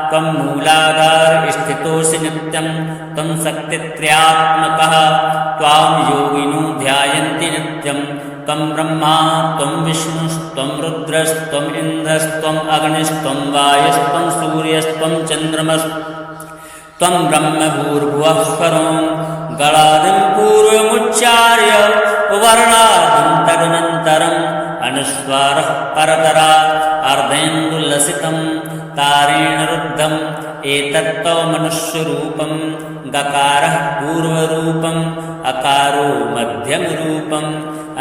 त्वं मूलाधार स्थितोऽसि नित्यं त्वं शक्तित्रयात्मकः त्वां योगिनो ध्यायन्ति नित्यं त्वं ब्रह्मा त्वं विष्णुस्त्वं रुद्रस्त्वम् इन्द्रस्त्वम् अग्निस्त्वं वायुस्त्वं सूर्यस्त्वं चन्द्रमस्त्वं ब्रह्मभूर्भुवः स्वरं गणादिं पूर्वमुच्चार्य वर्णादिं परतरा अर्धेन्दुलसितं तारेण रुद्धम् एतत्तव मनुष्यरूपं गकारः पूर्वरूपम् अकारो मध्यमरूपम्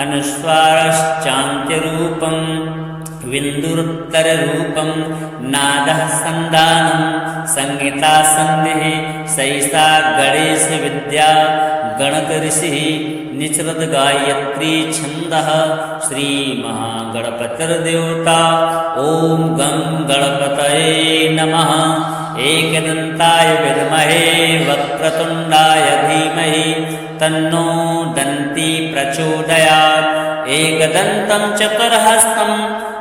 अनुस्वारश्चान्त्यरूपम् विन्दुरुत्तररूपं नादः सन्धानं संहिता सन्धिः सैषा गणेशविद्या गणकऋषिः निचरद गायत्री छन्दः श्रीमहागणपतिर्देवता ॐ गं गणपतये नमः। एकदन्ताय विद्महे वक्रतुण्डाय धीमहि तन्नो दन्ती प्रचोदयात्। एकदन्तं चतुर्हस्तं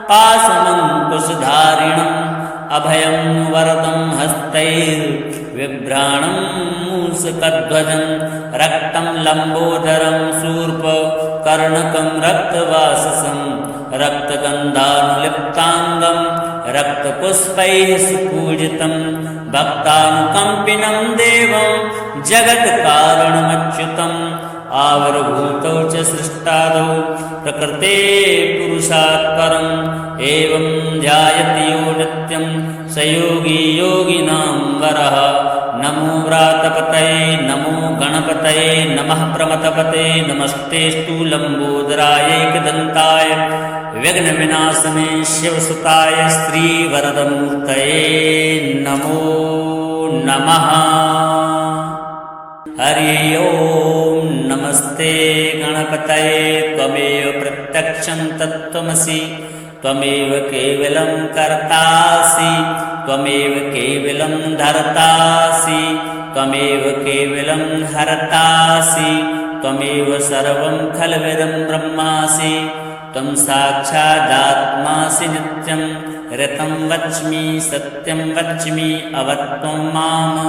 पाशमङ्कुशधारिणम् अभयं वरदं हस्तैर्बिभ्राणं मूषकध्वजं रक्तं लम्बोदरं शूर्पकर्णकं रक्तवाससं रक्तगन्धानुलिप्ताङ्गं रक्तपुष्पैः सुपूजितं भक्तानुकम्पिनं देवं जगत्कारणमच्युतम् आविर्भूतौ च सृष्टादौ प्रकृते पुरुषात् परम् एवं ध्यायति यो नित्यं स योगी योगिनां वरः। नमो व्रातपतये नमो गणपतये नमः प्रमथपते नमस्तेऽस्तु लम्बोदराय एकदन्ताय विघ्नविनाशने शिवसुताय श्रीवरदमूर्तये नमो नमः। हरि ओं नमस्ते गणपतये त्वमेव प्रत्यक्षं तत्त्वमसि त्वमेव केवलं कर्तासि त्वमेव केवलं धर्तासि त्वमेव केवलं हर्तासि त्वमेव सर्वं खल्विदं ब्रह्मासि त्वं साक्षादात्मासि नित्यं ऋतं वच्मि सत्यं वच्मि अवत्वं माम्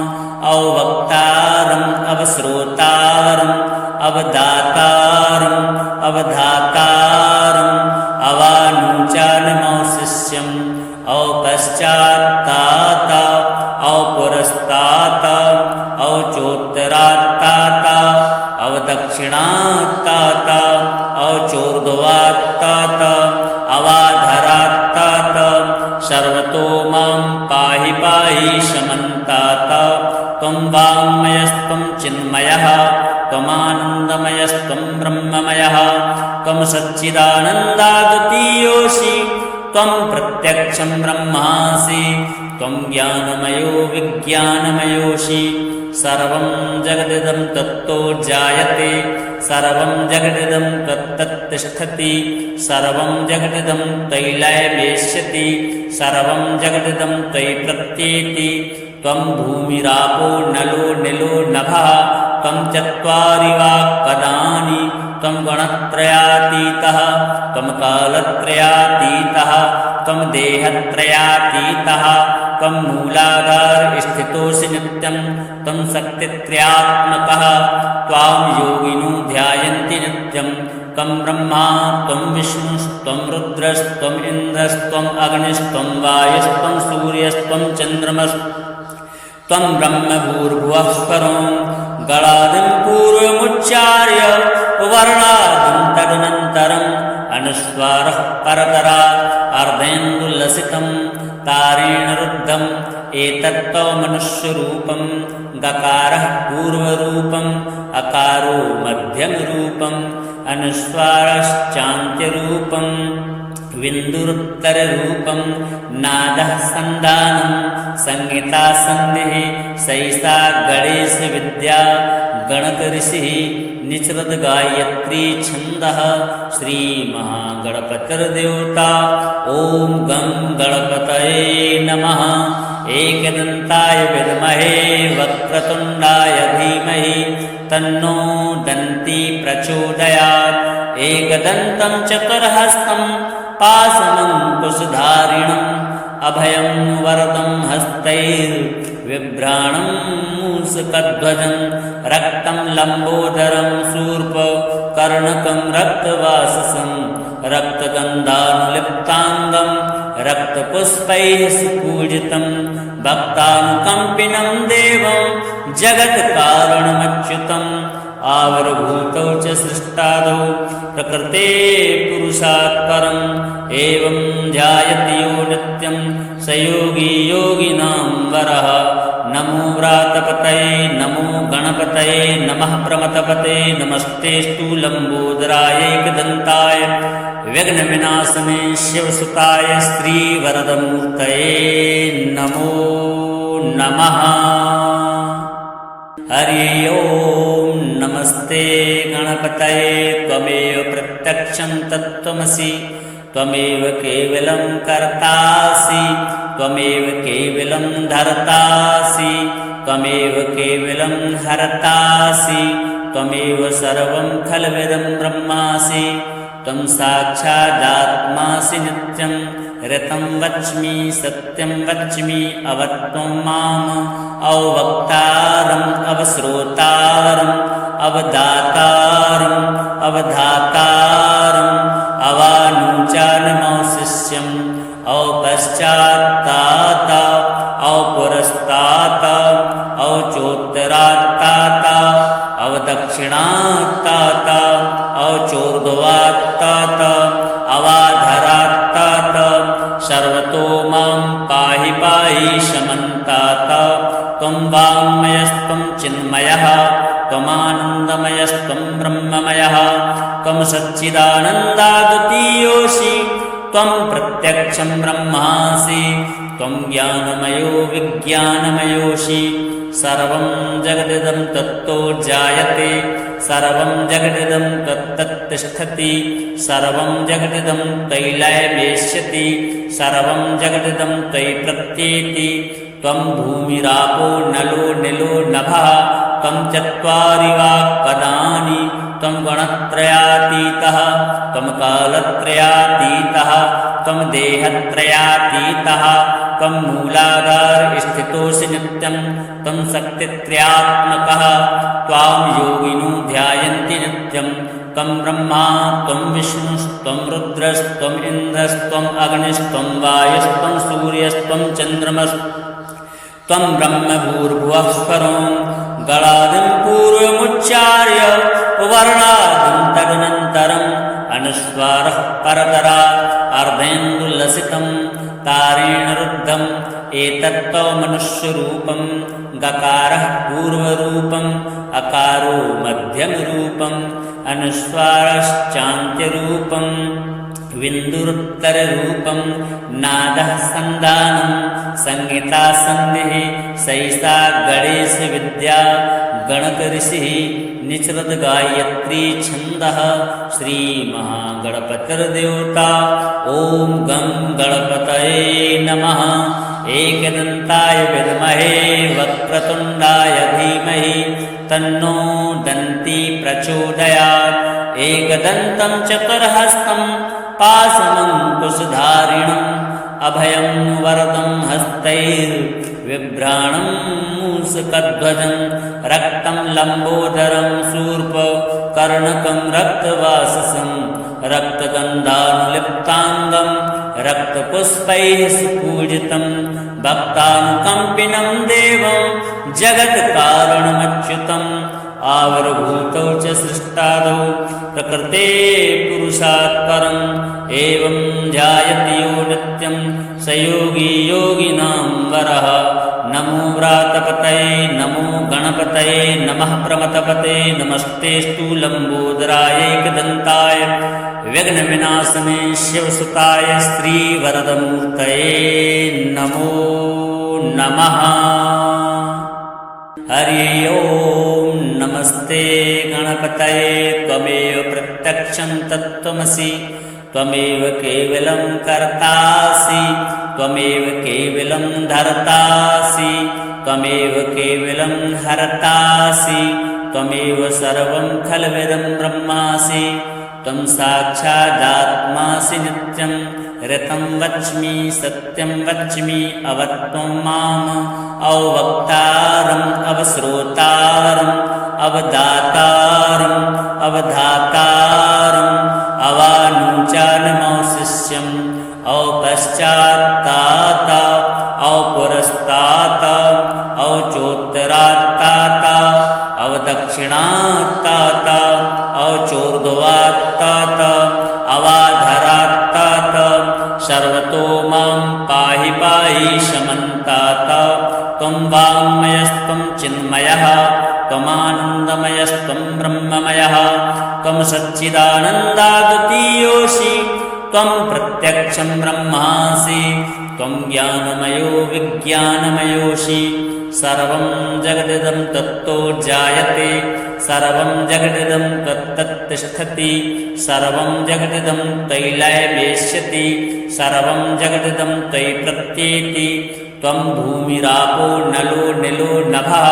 अवक्तारम् अवश्रोतारम् अवदातारम् अवधातारम् अवानुचानमौशिष्यम् औपश्चात्तात औपुरस्तात औचोत्तरात्तात अवदक्षिणात्तात औचोर्ध्वात्तात अवाधरात्तात सर्वतो मां पाहि पाहि शमन्तात। त्वं वाङ्मयस्त्वं चिन्मयः त्वमानन्दमयस्त्वं ब्रह्ममयः त्वं सच्चिदानन्दाद्वितीयोऽसि त्वं प्रत्यक्षं ब्रह्मासि त्वं ज्ञानमयो विज्ञानमयोऽसि। सर्वं जगदिदं तत्तो जायते सर्वं जगदिदं तत्तत्तिष्ठति सर्वं जगदिदं तैलयमेष्यति सर्वं जगदिदं त्वयि प्रत्येति। त्वं भूमिरापो नलो निलो नभः त्वं चत्वारि वाक्पदानि त्वं गणत्रयातीतः त्वं कालत्रयातीतः त्वं देहत्रयातीतः त्वं मूलाधारस्थितोऽसि नित्यं त्वं शक्तित्रयात्मकः त्वां योगिनो ध्यायन्ति नित्यं त्वं ब्रह्मा त्वं विष्णुस्त्वं रुद्रस्त्वम् इन्द्रस्त्वम् अग्निस्त्वं वायुस्त्वं सूर्यस्त्वं चन्द्रमस्त्वं ब्रह्मभूर्भुवः परं गणादिं पूर्वमुच्चार्य वर्णादिं तदनन्तरम् अनुस्वारः परतरा अर्धेन्दुलसितं तारेण रुद्धम् एतत्तव मनुष्यरूपं गकारः पूर्वरूपम् अकारो मध्यमरूपम् अनुस्वारश्चान्त्यरूपम् विन्दुरुत्तररूपं नादः सन्धानं संहिता सन्धिः सैषा गणेशविद्या गणकऋषिः निचरद गायत्री छन्दः श्रीमहागणपतिर्देवता ॐ गं गणपतये नमः। एकदन्ताय विद्महे वक्रतुण्डाय धीमहि तन्नो दन्ती प्रचोदयात्। एकदन्तं चतुर्हस्तं पाशमङ्कुशधारिणम् अभयं वरदं हस्तैर्बिभ्राणं मूषकध्वजं रक्तं लम्बोदरं शूर्पकर्णकं रक्तवाससं रक्तगन्धानुलिप्ताङ्गं रक्तपुष्पैः सुपूजितं भक्तानुकम्पिनं देवं जगत्कारणमच्युतम् आविर्भूतौ च सृष्टादौ प्रकृते पुरुषात् परम् एवं ध्यायति यो नित्यं स योगी योगिनां वरः। नमो व्रातपतये नमो गणपतये नमः प्रमथपते नमस्तेऽस्तु लम्बोदरायैकदन्ताय विघ्नविनाशने शिवसुताय श्रीवरदमूर्तये नमो नमः। हरि ओं नमस्ते गणपतये त्वमेव प्रत्यक्षं तत्त्वमसि त्वमेव केवलं कर्तासि त्वमेव केवलं धर्तासि त्वमेव केवलं हर्तासि त्वमेव सर्वं खल्विदं ब्रह्मासि त्वं साक्षादात्मासि नित्यं ऋतं वच्मि सत्यं वच्मि अवत्वं माम् अवक्तारम् अवश्रोतारम् अवदातारम् अवधातारम् अवानुचानमौशिष्यम् औपश्चात्तात औपुरस्तात औचोत्तरात्तात अवदक्षिणात्तात औचोर्ध्वात्तात अवाधरात्तात सर्वतो मां पाहि पाहि शमन्तात। त्वं वाङ्मयस्त्वं चिन्मयः त्वमानन्दमयस्त्वं ब्रह्ममयः त्वं सच्चिदानन्दाद्वितीयोऽसि त्वं प्रत्यक्षं ब्रह्मासि त्वं ज्ञानमयो विज्ञानमयोऽसि। सर्वं जगदिदं तत्तो जायते सर्वं जगदिदं तत्तत्तिष्ठति सर्वं जगदिदं तैलयमेष्यति सर्वं जगदिदं त्वयि प्रत्येति। त्वं भूमिरापो नलो निलो नभः त्वं चत्वारि वाक्पदानि त्वं गणत्रयातीतः त्वं कालत्रयातीतः त्वं देहत्रयातीतः त्वं मूलाधारस्थितोऽसि नित्यं त्वं शक्तित्रयात्मकः त्वां योगिनो ध्यायन्ति नित्यं त्वं ब्रह्मा त्वं विष्णुस्त्वं रुद्रस्त्वम् इन्द्रस्त्वम् अग्निस्त्वं वायुस्त्वं सूर्यस्त्वं चन्द्रमस्त्वं ब्रह्मभूर्भुवः स्वरों गणादिं पूर्वमुच्चार्य वर्णादिं तदनन्तरम् अनुस्वारः परतरा अर्धेन्दुलसितं तारेण रुद्धम् एतत्त्वमनुष्यरूपं गकारः पूर्वरूपम् अकारो मध्यमरूपम् अनुस्वारश्चान्त्यरूपम् विन्दुरुत्तररूपं नादः सन्धानं संहिता सन्धिः सैषा गणेशविद्या गणकऋषिः निचरद गायत्री छन्दः श्रीमहागणपतिर्देवता। ॐ गं गणपतये नमः। एकदन्ताय विद्महे वक्रतुण्डाय धीमहि तन्नो दन्ती प्रचोदयात्। एकदन्तं चतुर्हस्तं पाशमङ्कुशधारिणम् अभयं वरदं हस्तैर्बिभ्राणं मूषकध्वजं रक्तं लम्बोदरं शूर्पकर्णकं रक्तवाससं रक्तगन्धानुलिप्ताङ्गं रक्तपुष्पैः सुपूजितं भक्तानुकम्पिनं देवं जगत्कारणमच्युतम् आविर्भूतौ च सृष्टादौ प्रकृते पुरुषात् परम् एवं ध्यायति यो नित्यं स योगी योगिनां वरः। नमो व्रातपतये नमो गणपतये नमः प्रमथपते नमस्तेऽस्तु लम्बोदरायैकदन्ताय विघ्नविनाशने शिवसुताय श्रीवरदमूर्तये नमो नमः। हरि ओं नमस्ते गणपतये त्वमेव प्रत्यक्षं तत्त्वमसि त्वमेव केवलं कर्तासि त्वमेव केवलं धर्तासि त्वमेव केवलं हर्तासि त्वमेव सर्वं खल्विदं ब्रह्मासि त्वं साक्षादात्मासि नित्यं ऋतं वच्मि सत्यं वच्मि अवत्वं माम् अवक्तारम् अवश्रोतारम् अवदातारम् अवधातारम् अवानुचानमौशिष्यम् औपश्चात्तात औपुरस्तात औचोत्तरात्तात अवदक्षिणात्तात पाहि शमन्ताता त्वं वाङ्मयस्त्वं चिन्मयः त्वमानन्दमयस्त्वं ब्रह्ममयः त्वं सच्चिदानन्दाद्वितीयोऽसि त्वं प्रत्यक्षं ब्रह्मासि त्वं ज्ञानमयो विज्ञानमयोऽसि सर्वं जगदिदं तत्तो जायते सर्वं जगदिदं तत्तत्तिष्ठति सर्वं जगदिदं तैलयमेष्यति सर्वं जगदिदं त्वयि प्रत्येति त्वं भूमिरापो नलो निलो नभः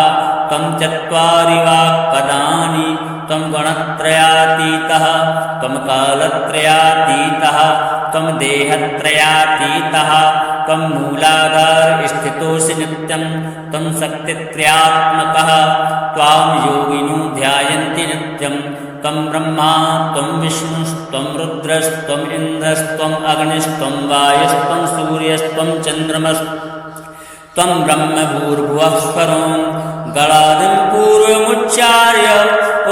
त्वं चत्वारि वाक्पदानि त्वं गणत्रयातीतः त्वं कालत्रयातीतः त्वं देहत्रयातीतः त्वं मूलाधारस्थितोऽसि नित्यं त्वं शक्तित्रयात्मकः त्वां योगिनो ध्यायन्ति नित्यं त्वं ब्रह्मा त्वं विष्णुस्त्वं रुद्रस्त्वम् इन्द्रस्त्वम् अग्निस्त्वं वायुस्त्वं सूर्यस्त्वं चन्द्रमस्त्वं ब्रह्मभूर्भुवः स्वरों गणादिं पूर्वमुच्चार्य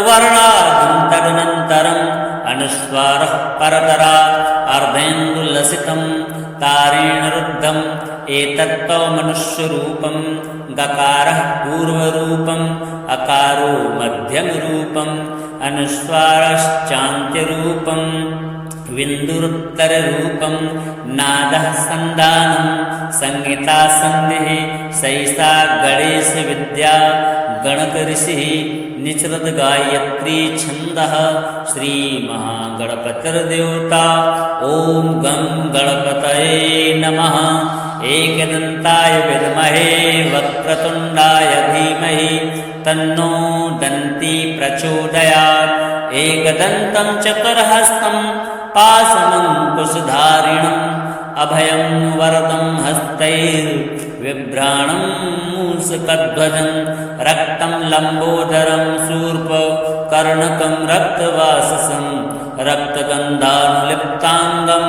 वर्णादिं तदनन्तरम् अनुस्वारः परतरात् अर्धेन्दुलसितं तारेण रुद्धम् एतत्त्वमनुष्यरूपं गकारः पूर्वरूपम् अकारो मध्यमरूपम् अनुस्वारश्चान्त्यरूपम् विन्दुरुत्तररूपं नादः सन्धानं संहिता सन्धिः सैषा गणेशविद्या गणकऋषिः निचरद गायत्री छन्दः श्रीमहागणपतिर्देवता ॐ गं गणपतये नमः एकदन्ताय विद्महे वक्रतुण्डाय धीमहि तन्नो दन्ती प्रचोदयात् एकदन्तं चतुर्हस्तं पाशमङ्कुशधारिणम् अभयं वरदं हस्तैर्बिभ्राणं मूषकध्वजं रक्तं लम्बोदरं शूर्पकर्णकं रक्तवाससं रक्तगन्धानुलिप्ताङ्गं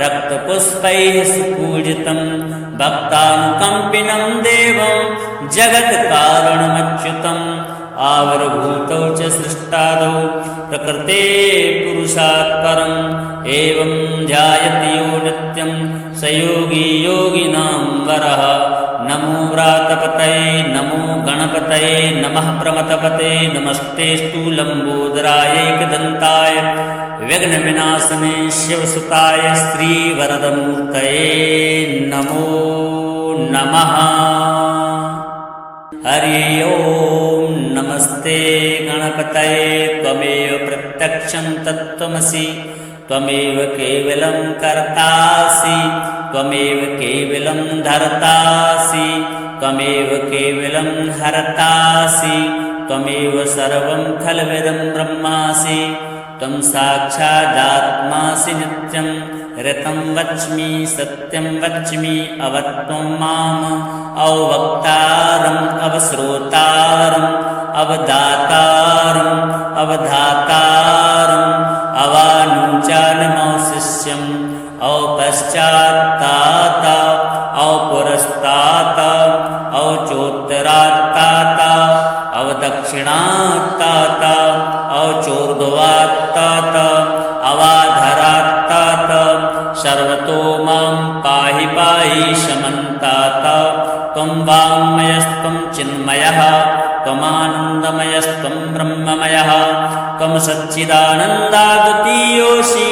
रक्तपुष्पैः सुपूजितं भक्तानुकम्पिनं देवं जगत्कारणमच्युतम् आविर्भूतौ च सृष्टादौ प्रकृते पुरुषात् परम् एवं ध्यायति यो नित्यं स योगी योगिनां वरः नमो व्रातपतये नमो गणपतये नमः प्रमथपते नमस्तेऽस्तु लम्बोदराय एकदन्ताय विघ्नविनाशने शिवसुताय श्रीवरदमूर्तये नमो नमः। हरि ओं नमस्ते गणपतये त्वमेव प्रत्यक्षं तत्त्वमसि त्वमेव केवलं कर्तासि त्वमेव केवलं धर्तासि त्वमेव केवलं हर्तासि त्वमेव सर्वं खल्विदं ब्रह्मासि त्वं साक्षादात्मासि नित्यं ऋतं वच्मि सत्यं वच्मि अवत्वं माम् अवक्तारम् अवश्रोतारम् अवदातारम् अवधातारम् अवानुचानमौशिष्यम् औपश्चात्ताता औपुरस्ताता औचोत्तरात्ताता अवदक्षिणात्ताता औचोर्ध्वात्ताता अवाधरात्ताता सर्वतो मां पाहि पाहि शमन्ताता त्वं वाङ्मयस्त्वं चिन्मयः त्वमानन्दमयस्त्वं ब्रह्ममयः त्वं सच्चिदानन्दाद्वितीयोऽसि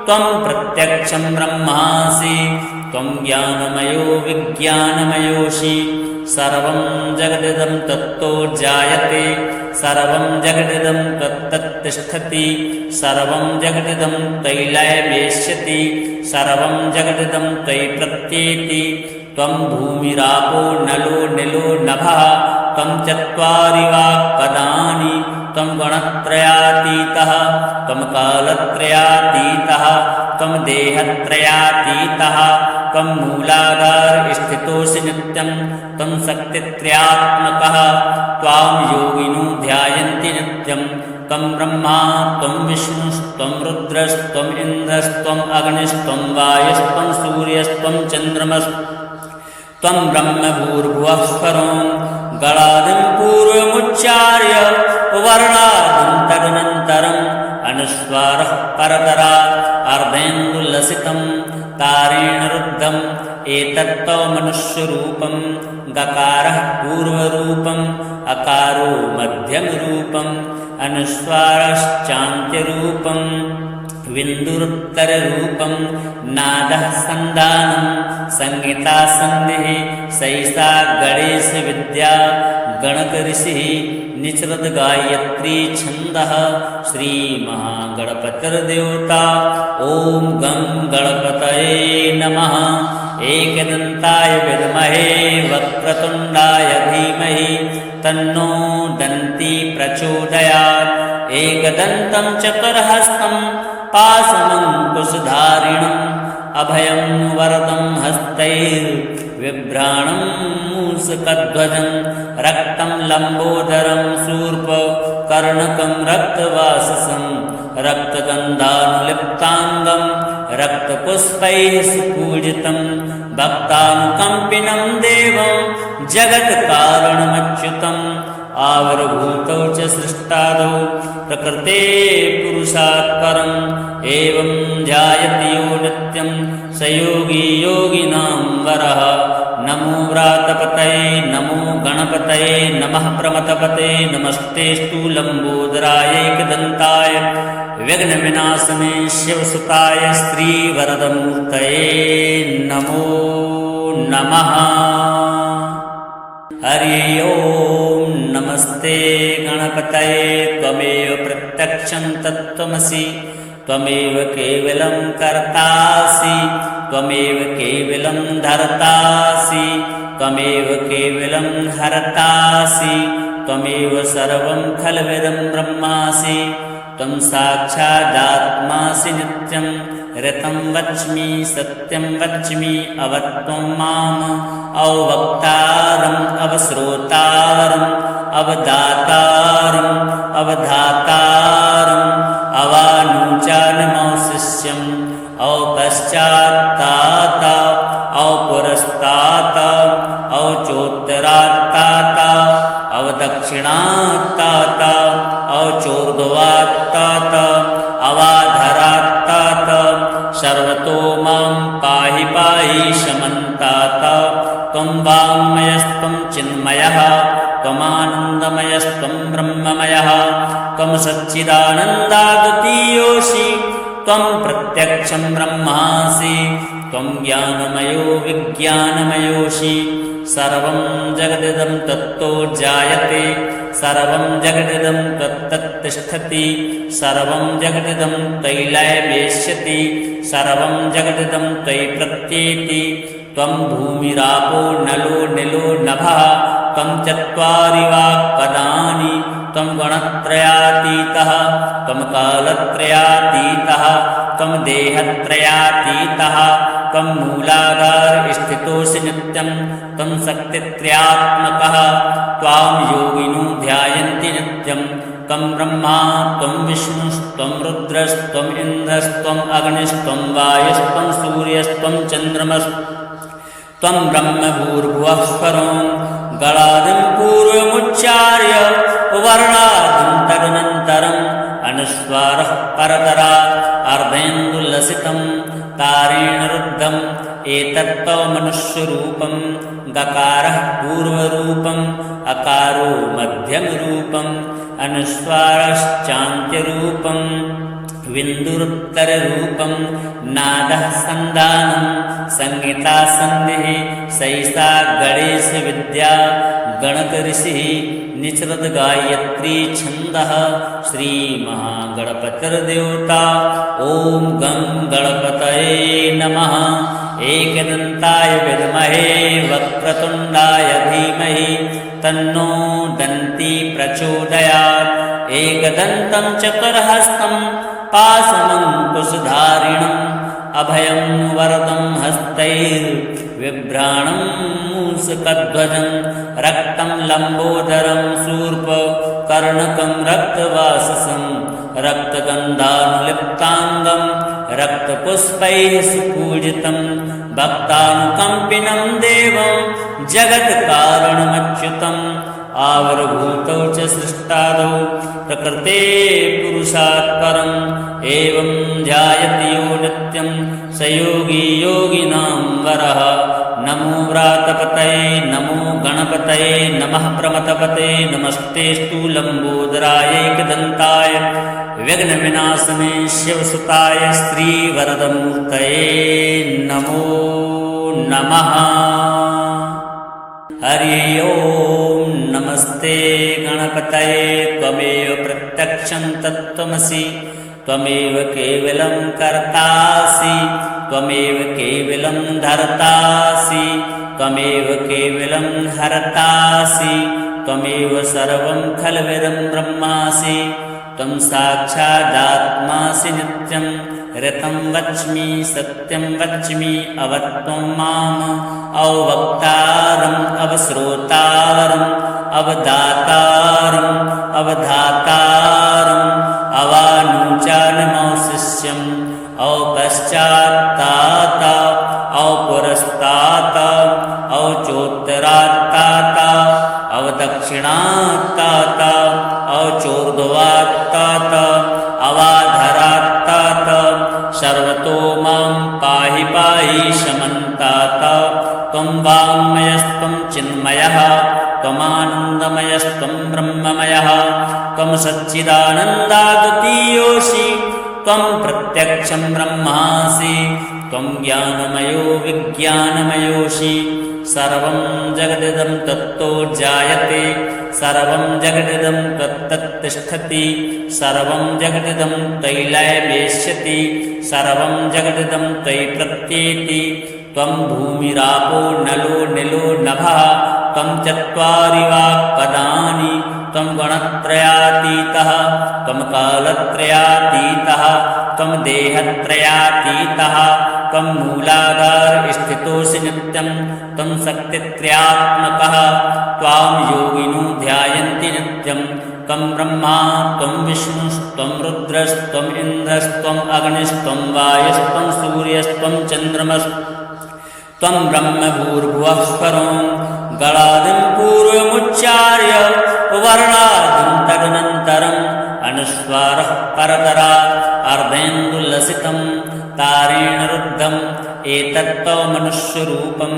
त्वं प्रत्यक्षं ब्रह्मासि त्वं ज्ञानमयो विज्ञानमयोऽसि सर्वं जगदिदं तत्तो जायते सर्वं जगदिदं तत्तत्तिष्ठति सर्वं जगदिदं तैलयमेष्यति सर्वं जगदिदं त्वयि प्रत्येति त्वं भूमिरापो नलो निलो नभः त्वं चत्वारि वाक्पदानि त्वं गणत्रयातीतः त्वं कालत्रयातीतः त्वं देहत्रयातीतः त्वं मूलाधारस्थितोऽसि नित्यं त्वं शक्तित्रयात्मकः त्वां योगिनो ध्यायन्ति नित्यं त्वं ब्रह्मा त्वं विष्णुस्त्वं रुद्रस्त्वम् इन्द्रस्त्वम् अग्निस्त्वं वायुस्त्वं सूर्यस्त्वं चन्द्रमस्त्वं ब्रह्मभूर्भुवः स्वरों गणादिं पूर्वमुच्चार्य वर्णादिं तदनन्तरम् अनुस्वारः परतरात् अर्धेन्दुलसितं तारेण रुद्धम् एतत्तो मनुष्यरूपं गकारः पूर्वरूपम् अकारो मध्यमरूपम् अनुस्वारश्चान्त्यरूपम् विन्दुरुत्तररूपं नादः सन्धानं संहिता सन्धिः सैषा गणेशविद्या गणकऋषिः निचरद गायत्री छन्दः श्रीमहागणपतिर्देवता ॐ गं गणपतये नमः। एकदन्ताय विद्महे वक्रतुण्डाय धीमहि तन्नो दन्ती प्रचोदयात्। एकदन्तं चतुर्हस्तं पाशमङ्कुशधारिणम् अभयं वरदं हस्तैर्बिभ्राणं मूषकध्वजं रक्तं लम्बोदरं शूर्पकर्णकं रक्तवाससं रक्तगन्धानुलिप्ताङ्गं रक्तपुष्पैः सुपूजितं भक्तानुकम्पिनं देवं जगत्कारणमच्युतम् आविर्भूतौ च सृष्टादौ प्रकृते पुरुषात् परम् एवं ध्यायति यो नित्यं स योगी योगिनां वरः। नमो व्रातपतये नमो गणपतये नमः प्रमथपते नमस्तेऽस्तु लम्बोदराय एकदन्ताय विघ्नविनाशने शिवसुताय श्रीवरदमूर्तये नमो नमः। हरि ओं नमस्ते गणपतये त्वमेव प्रत्यक्षं तत्त्वमसि त्वमेव केवलं कर्तासि त्वमेव केवलं धर्तासि त्वमेव केवलं हर्तासि त्वमेव सर्वं खल्विदं ब्रह्मासि त्वं साक्षादात्मासि नित्यं ऋतं वच्मि सत्यं वच्मि अवत्वं माम् अवक्तारम् अवश्रोतारम् अवदातारम् अवधातारम् अवानुचानमौशिष्यम् औपश्चात्तात औपुरस्तात औचोत्तरात्तात अवदक्षिणात्तात औचोर्ध्वात्तात अवाधरात्तात सर्वतो मां पाहि पाहि शमन्तात। त्वं वाङ्मयस्त्वं चिन्मयः त्वमानन्दमयस्त्वं ब्रह्ममयः त्वं सच्चिदानन्दाद्वितीयोऽसि त्वं प्रत्यक्षं ब्रह्मासि त्वं ज्ञानमयो विज्ञानमयोऽसि। सर्वं जगदिदं तत्तो जायते सर्वं जगदिदं तत्तत्तिष्ठति सर्वं जगदिदं तैलयमेष्यति सर्वं जगदिदं त्वयि प्रत्येति। त्वं भूमिरापो नलो निलो नभः त्वं चत्वारि वाक्पदानि त्वं गणत्रयातीतः त्वं कालत्रयातीतः त्वं देहत्रयातीतः त्वं मूलाधार स्थितोऽसि नित्यं त्वं शक्तित्रयात्मकः त्वां योगिनो ध्यायन्ति नित्यं त्वं ब्रह्मा त्वं विष्णुस्त्वं रुद्रस्त्वम् इन्द्रस्त्वम् अग्निस्त्वं वायुस्त्वं सूर्यस्त्वं चन्द्रमस्त्वं ब्रह्म भूर्भुवः स्वरं गणादिं पूर्वमुच्चार्य वर्णादिं तदनन्तरम् अनुस्वारः परतरात् अर्धेन्दुलसितं तारेण रुद्धम् एतत्तो मनुष्यरूपं गकारः पूर्वरूपम् अकारो मध्यमरूपम् अनुस्वारश्चान्त्यरूपम् विन्दुरुत्तररूपं नादः सन्धानं संहिता सन्धिः सैषा गणेशविद्या गणकऋषिः निचरद गायत्री छन्दः श्रीमहागणपतिर्देवता ॐ गं गणपतये नमः। एकदन्ताय विद्महे वक्रतुण्डाय धीमहि तन्नो दन्ती प्रचोदयात्। एकदन्तं चतुर्हस्तं पाशमङ्कुशधारिणम् अभयं वरदं हस्तैर्बिभ्राणं मूषकध्वजं रक्तं लम्बोदरं शूर्पकर्णकं रक्तवाससं रक्तगन्धानुलिप्ताङ्गं रक्तपुष्पैः सुपूजितं भक्तानुकम्पिनं देवं जगत्कारणमच्युतम् आविर्भूतौ च सृष्टादौ प्रकृते पुरुषात् परम् एवं ध्यायति यो नित्यं स योगी योगिनां वरः। नमो व्रातपतये नमो गणपतये नमः प्रमथपते नमस्तेऽस्तु लम्बोदराय एकदन्ताय विघ्नविनाशने शिवसुताय श्रीवरदमूर्तये नमो नमः। हरि ओं नमस्ते गणपतये त्वमेव प्रत्यक्षं तत्त्वमसि त्वमेव केवलं कर्तासि त्वमेव केवलं धर्तासि त्वमेव केवलं हर्तासि त्वमेव सर्वं खल्विदं ब्रह्मासि त्वं साक्षादात्मासि नित्यं ऋतं वच्मि सत्यं वच्मि अवत्वं माम् अवक्तारम् अवश्रोतारम् अवदातारम् अवधातारम् अवानुचानमौशिष्यम् औपश्चात्तात औपुरस्तात औचोत्तरात्तात अवदक्षिणात्तात औचोर्ध्वात्तात अवाधरात्तात सर्वतो मां पाहि पाहि शमन्तात। त्वं वाङ्मयस्त्वं चिन्मयः त्वमानन्दमयस्त्वं ब्रह्ममयः त्वं सच्चिदानन्दाद्वितीयोऽसि त्वं प्रत्यक्षं ब्रह्मासि त्वं ज्ञानमयो विज्ञानमयोऽसि। सर्वं जगदिदं तत्तो जायते सर्वं जगदिदं तत्तत्तिष्ठति सर्वं जगदिदं तैलयमेष्यति सर्वं जगदिदं तयि प्रत्येति। त्वं भूमिरापो नलो निलो नभः त्वं चत्वारि वाक्पदानि त्वं गणत्रयातीतः त्वं कालत्रयातीतः त्वं देहत्रयातीतः त्वं मूलाधारस्थितोऽसि नित्यं त्वं शक्तित्रयात्मकः त्वां योगिनो ध्यायन्ति नित्यं त्वं ब्रह्मा त्वं विष्णुस्त्वं रुद्रस्त्वम् इन्द्रस्त्वम् अग्निस्त्वं वायुस्त्वं सूर्यस्त्वं चन्द्रमस्त्वं ब्रह्म भूर्भुवः स्वरं गणादिं पूर्वमुच्चार्य वर्णादिं तदनन्तरम् अनुस्वारः परतरात् अर्धेन्दुलसितं तारेण रुद्धम् एतत्तव मनुष्यरूपं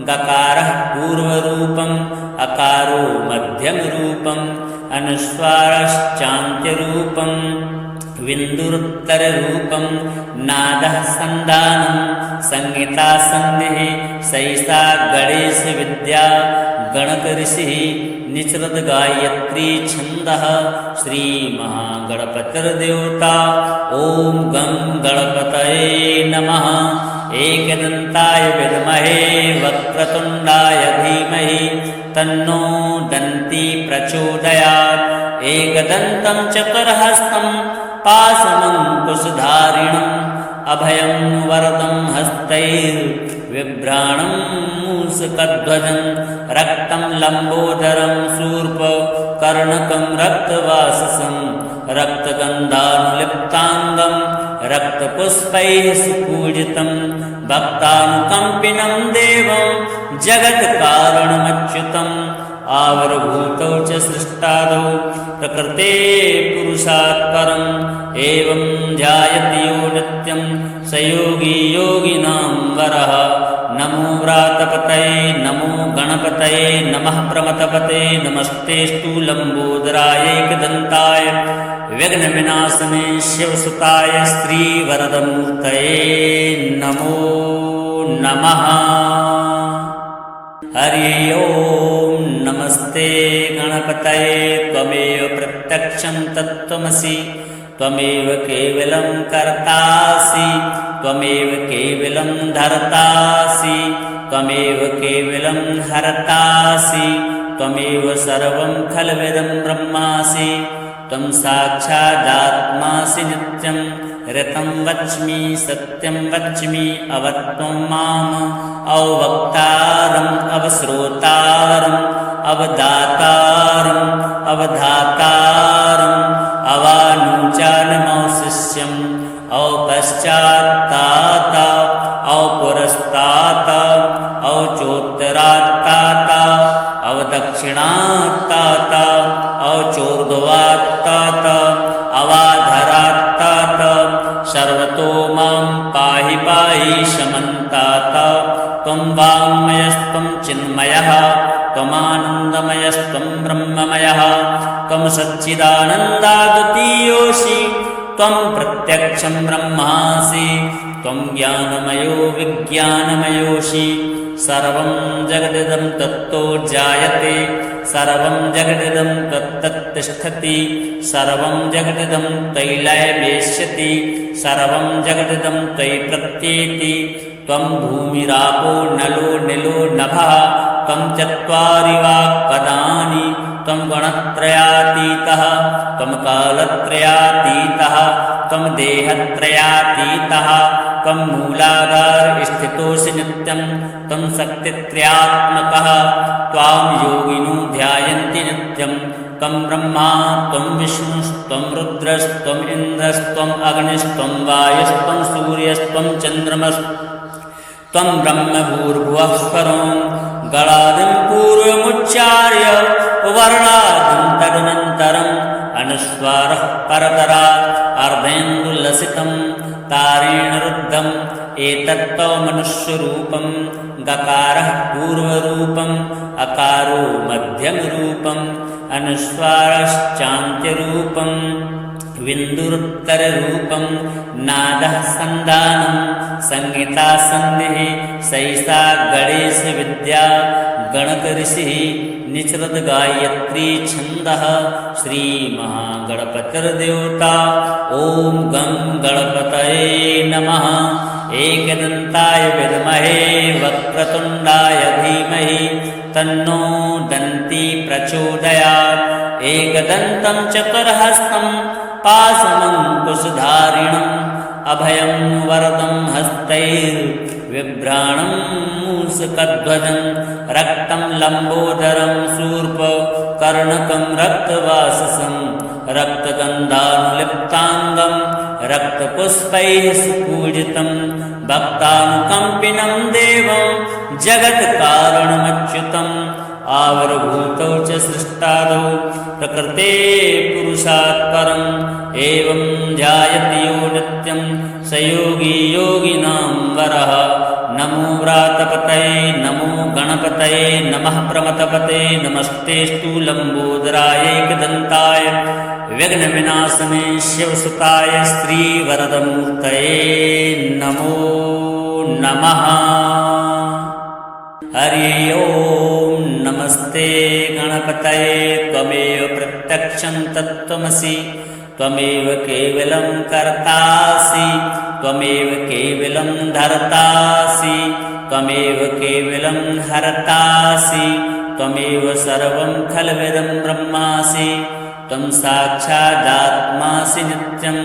गकारः पूर्वरूपम् अकारो मध्यमरूपम् अनुस्वारश्चान्त्यरूपम् विन्दुरुत्तररूपं नादः सन्धानं संहिता सन्धिः सैषा गणेशविद्या गणकऋषिः निचरद गायत्री छन्दः श्रीमहागणपतिर्देवता। ॐ गं गणपतये नमः। एकदन्ताय विद्महे वक्रतुण्डाय धीमहि तन्नो दन्ती प्रचोदयात्। एकदन्तं चतुर्हस्तं पाशमङ्कुशधारिणम् अभयं वरदं हस्तैर्बिभ्राणं मूषकध्वजं रक्तं लम्बोदरं शूर्पकर्णकं रक्तवाससं रक्तगन्धानुलिप्ताङ्गं रक्तपुष्पैः सुपूजितं भक्तानुकम्पिनं देवं जगत्कारणमच्युतम् आविर्भूतौ च सृष्टादौ प्रकृते पुरुषात् परम् एवं ध्यायति यो नित्यं स योगी योगिनां वरः। नमो व्रातपतये नमो गणपतये नमः प्रमथपते नमस्तेऽस्तु लम्बोदराय एकदन्ताय विघ्नविनाशने शिवसुताय श्रीवरदमूर्तये नमो नमः। हरि ओं नमस्ते गणपतये त्वमेव प्रत्यक्षं तत्त्वमसि त्वमेव केवलं कर्तासि त्वमेव केवलं धर्तासि त्वमेव केवलं हर्तासि त्वमेव सर्वं खल्विदं ब्रह्मासि त्वं साक्षादात्मासि नित्यं ऋतं वच्मि सत्यं वच्मि अवत्वं माम् अवक्तारम् अवश्रोतारम् अवदातारम् अवधातारम् अवानुचानमौशिष्यम् औपश्चात्तात औपुरस्तात औचोत्तरात्तात अवदक्षिणात्तात सर्वतो मां पाहि पाहि शमन्तात त्वं वाङ्मयस्त्वं चिन्मयः त्वमानन्दमयस्त्वं ब्रह्ममयः त्वं सच्चिदानन्दाद्वितीयोऽसि त्वं प्रत्यक्षं ब्रह्मासि त्वं ज्ञानमयो विज्ञानमयोऽसि सर्वं जगदिदं तत्तो जायते सर्वं जगदिदं तत्तत्तिष्ठति सर्वं जगदिदं तैलयमेष्यति सर्वं जगदिदं त्वयि प्रत्येति त्वं भूमिरापो नलो निलो नभः त्वं चत्वारि वाक्पदानि त्वं गणत्रयातीतः त्वं कालत्रयातीतः त्वं देहत्रयातीतः त्वं मूलाधार स्थितोऽसि नित्यं त्वं शक्तित्रयात्मकः त्वां योगिनो ध्यायन्ति नित्यं त्वं ब्रह्मा त्वं विष्णुस्त्वं रुद्रस्त्वम् इन्द्रस्त्वम् अग्निस्त्वं वायुस्त्वं सूर्यस्त्वं चन्द्रमस्त्वं ब्रह्म भूर्भुवः स्वरं गणादिं पूर्वमुच्चार्य वर्णादिं तदनन्तरम् अनुस्वारः परतरात् अर्धेन्दुलसितं तारेण रुद्धम् एतत्तव मनुष्यरूपं गकारः पूर्वरूपम् अकारो मध्यमरूपम् अनुस्वारश्चान्त्यरूपम् विन्दुरुत्तररूपं नादः सन्धानं संहिता सन्धिः सैषा गणेशविद्या गणकऋषिः निचरद गायत्री छन्दः श्रीमहागणपतिर्देवता ॐ गं गणपतये नमः एकदन्ताय विद्महे वक्रतुण्डाय धीमहि तन्नो दन्ती प्रचोदयात् एकदन्तं चतुर्हस्तं पाशमङ्कुशधारिणम् अभयं वरदं हस्तैर्विभ्राणं मूषकध्वजं रक्तं लम्बोदरं शूर्पकर्णकं रक्तवाससं रक्तगन्धानुलिप्ताङ्गं रक्तपुष्पैः सुपूजितं भक्तानुकम्पिनं देवं जगत्कारणमच्युतम् आविर्भूतौ च सृष्टादौ प्रकृते पुरुषात् परम् एवं ध्यायति यो नित्यं स योगी योगिनां वरः नमो व्रातपतये नमो गणपतये नमः प्रमथपते नमस्तेऽस्तु लम्बोदराय एकदन्ताय विघ्नविनाशने शिवसुताय श्रीवरदमूर्तये नमो नमः। हरि ओं नमस्ते गणपतये त्वमेव प्रत्यक्षं तत्त्वमसि त्वमेव केवलं कर्तासि त्वमेव केवलं धर्तासि त्वमेव केवलं हर्तासि त्वमेव सर्वं खल्विदं ब्रह्मासि त्वं साक्षादात्मासि नित्यं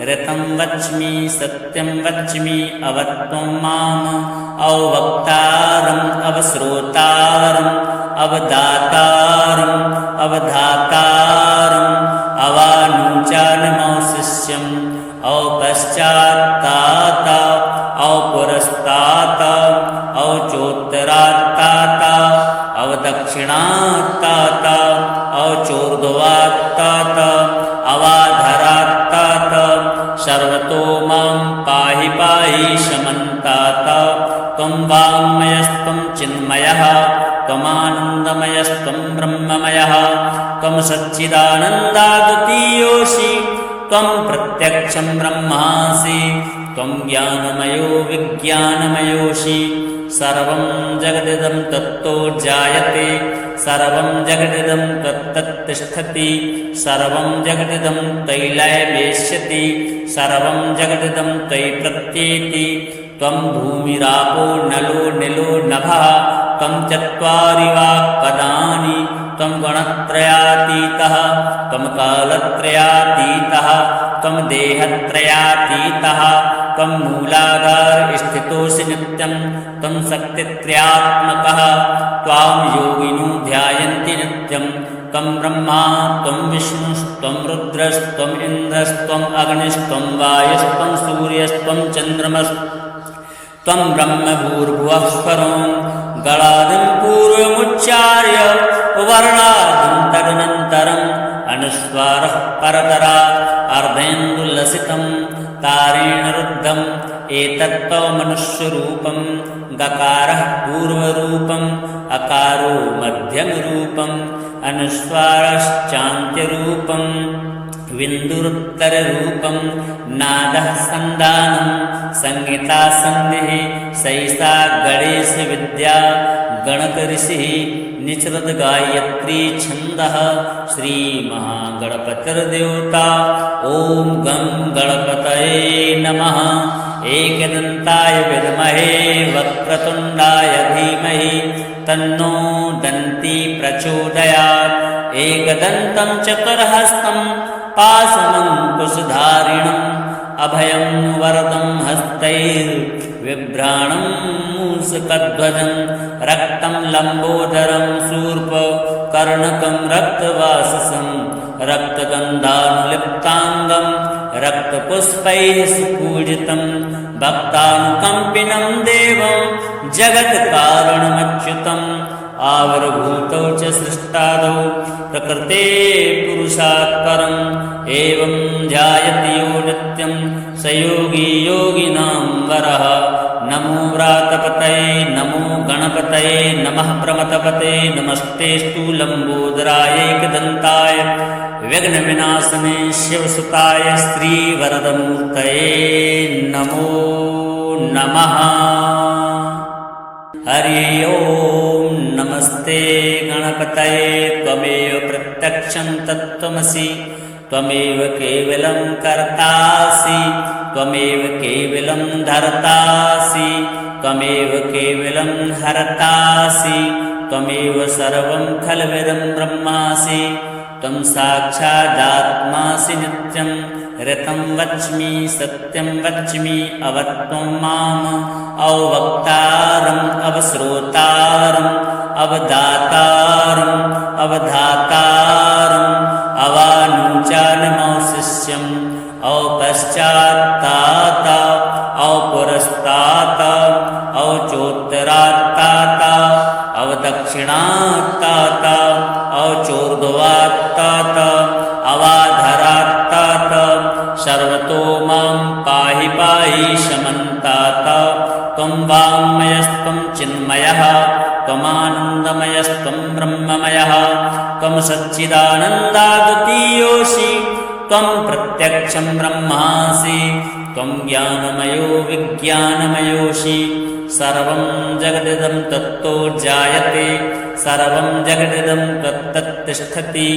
ऋतं वच्मि सत्यं वच्मि अवत्वं माम् अवक्तारम् अवश्रोतारम् अवदातारम् अवधातारम् अवानुचानमौशिष्यम् औपश्चात्तात औपुरस्तात औचोत्तरात्तात अवदक्षिणात्तात औचोर्ध्वात्तात अवाधरात्तात सर्वतो मां पाहि पाहि शमन्तात त्वं वाङ्मयस्त्वं चिन्मयः त्वमानन्दमयस्त्वं ब्रह्ममयः त्वं सच्चिदानन्दाद्वितीयोऽसि त्वं प्रत्यक्षं ब्रह्मासि त्वं ज्ञानमयो विज्ञानमयोऽसि सर्वं जगदिदं तत्तो जायते सर्वं जगदिदं तत्तत्तिष्ठति सर्वं जगदिदं तैलयमेष्यति सर्वं जगदिदं त्वयि प्रत्येति त्वं भूमिरापो नलो निलो नभः त्वं चत्वारि वाक्पदानि त्वं गणत्रयातीतः त्वं कालत्रयातीतः त्वं देहत्रयातीतः त्वं मूलाधार स्थितोऽसि नित्यं त्वं शक्तित्रयात्मकः त्वां योगिनो ध्यायन्ति नित्यं त्वं ब्रह्मा त्वं विष्णुस्त्वं रुद्रस्त्वम् इन्द्रस्त्वम् अग्निस्त्वं वायुस्त्वं सूर्यस्त्वं चन्द्रमस्त्वं ब्रह्म भूर्भुवः स्वरं गणादिं पूर्वमुच्चार्य वर्णादिं तदनन्तरम् अनुस्वारः परतरात् अर्धेन्दुलसितं तारेण रुद्धम् एतत्त्वमनुष्यरूपं गकारः पूर्वरूपम् अकारो मध्यमरूपम् अनुस्वारश्चान्त्यरूपम् विन्दुरुत्तररूपं नादः सन्दानं संहिता सन्धिः सैषा गणेशविद्या गणकऋषिः निचरद गायत्री छन्दः श्रीमहागणपतिर्देवता ॐ गं गणपतये नमः। एकदन्ताय विद्महे वक्रतुण्डाय धीमहि तन्नो दन्ती प्रचोदयात्। एकदन्तं चतुर्हस्तं पाशमङ्कुशधारिणम् अभयं वरदं हस्तैर्बिभ्राणं मूषकध्वजं रक्तं लम्बोदरं शूर्पकर्णकं रक्तवाससं रक्तगन्धानुलिप्ताङ्गं रक्तपुष्पैः सुपूजितं भक्तानुकम्पिनं देवं जगत्कारणमच्युतम् आविर्भूतौ च सृष्टादौ प्रकृते पुरुषात् परम् एवं ध्यायति यो नित्यं स योगी योगिनां वरः। नमो व्रातपतये नमो गणपतये नमः प्रमथपते नमस्तेऽस्तु लम्बोदराय एकदन्ताय विघ्नविनाशने शिवसुताय श्रीवरदमूर्तये नमो नमः। हरि ओं नमस्ते गणपतये त्वमेव प्रत्यक्षं तत्त्वमसि त्वमेव केवलं कर्तासि त्वमेव केवलं धर्तासि त्वमेव केवलं हरतासि त्वमेव सर्वं खल्विदं ब्रह्मासि त्वं साक्षादात्मासि नित्यं ऋतं वच्मि सत्यं वच्मि अवत्वं माम् अवक्तारम् अवश्रोतारम् अवदातारम् अवधातारम् अवानुचानमौशिष्यम् औपश्चात्तात औपुरस्तात औचोत्तरात्तात अवदक्षिणात्तात औचोर्ध्वात्तात अवाधरात्तात सर्वतो मां पाहि पाहि शमन्तात। त्वं वाङ्मयस्त्वं चिन्मयः त्वमानन्दमयस्त्वं ब्रह्ममयः त्वं सच्चिदानन्दाद्वितीयोऽसि त्वं प्रत्यक्षं ब्रह्मासि त्वं ज्ञानमयो विज्ञानमयोऽसि। सर्वं जगदिदं तत्तो जायते सर्वं जगदिदं तत्तत्तिष्ठति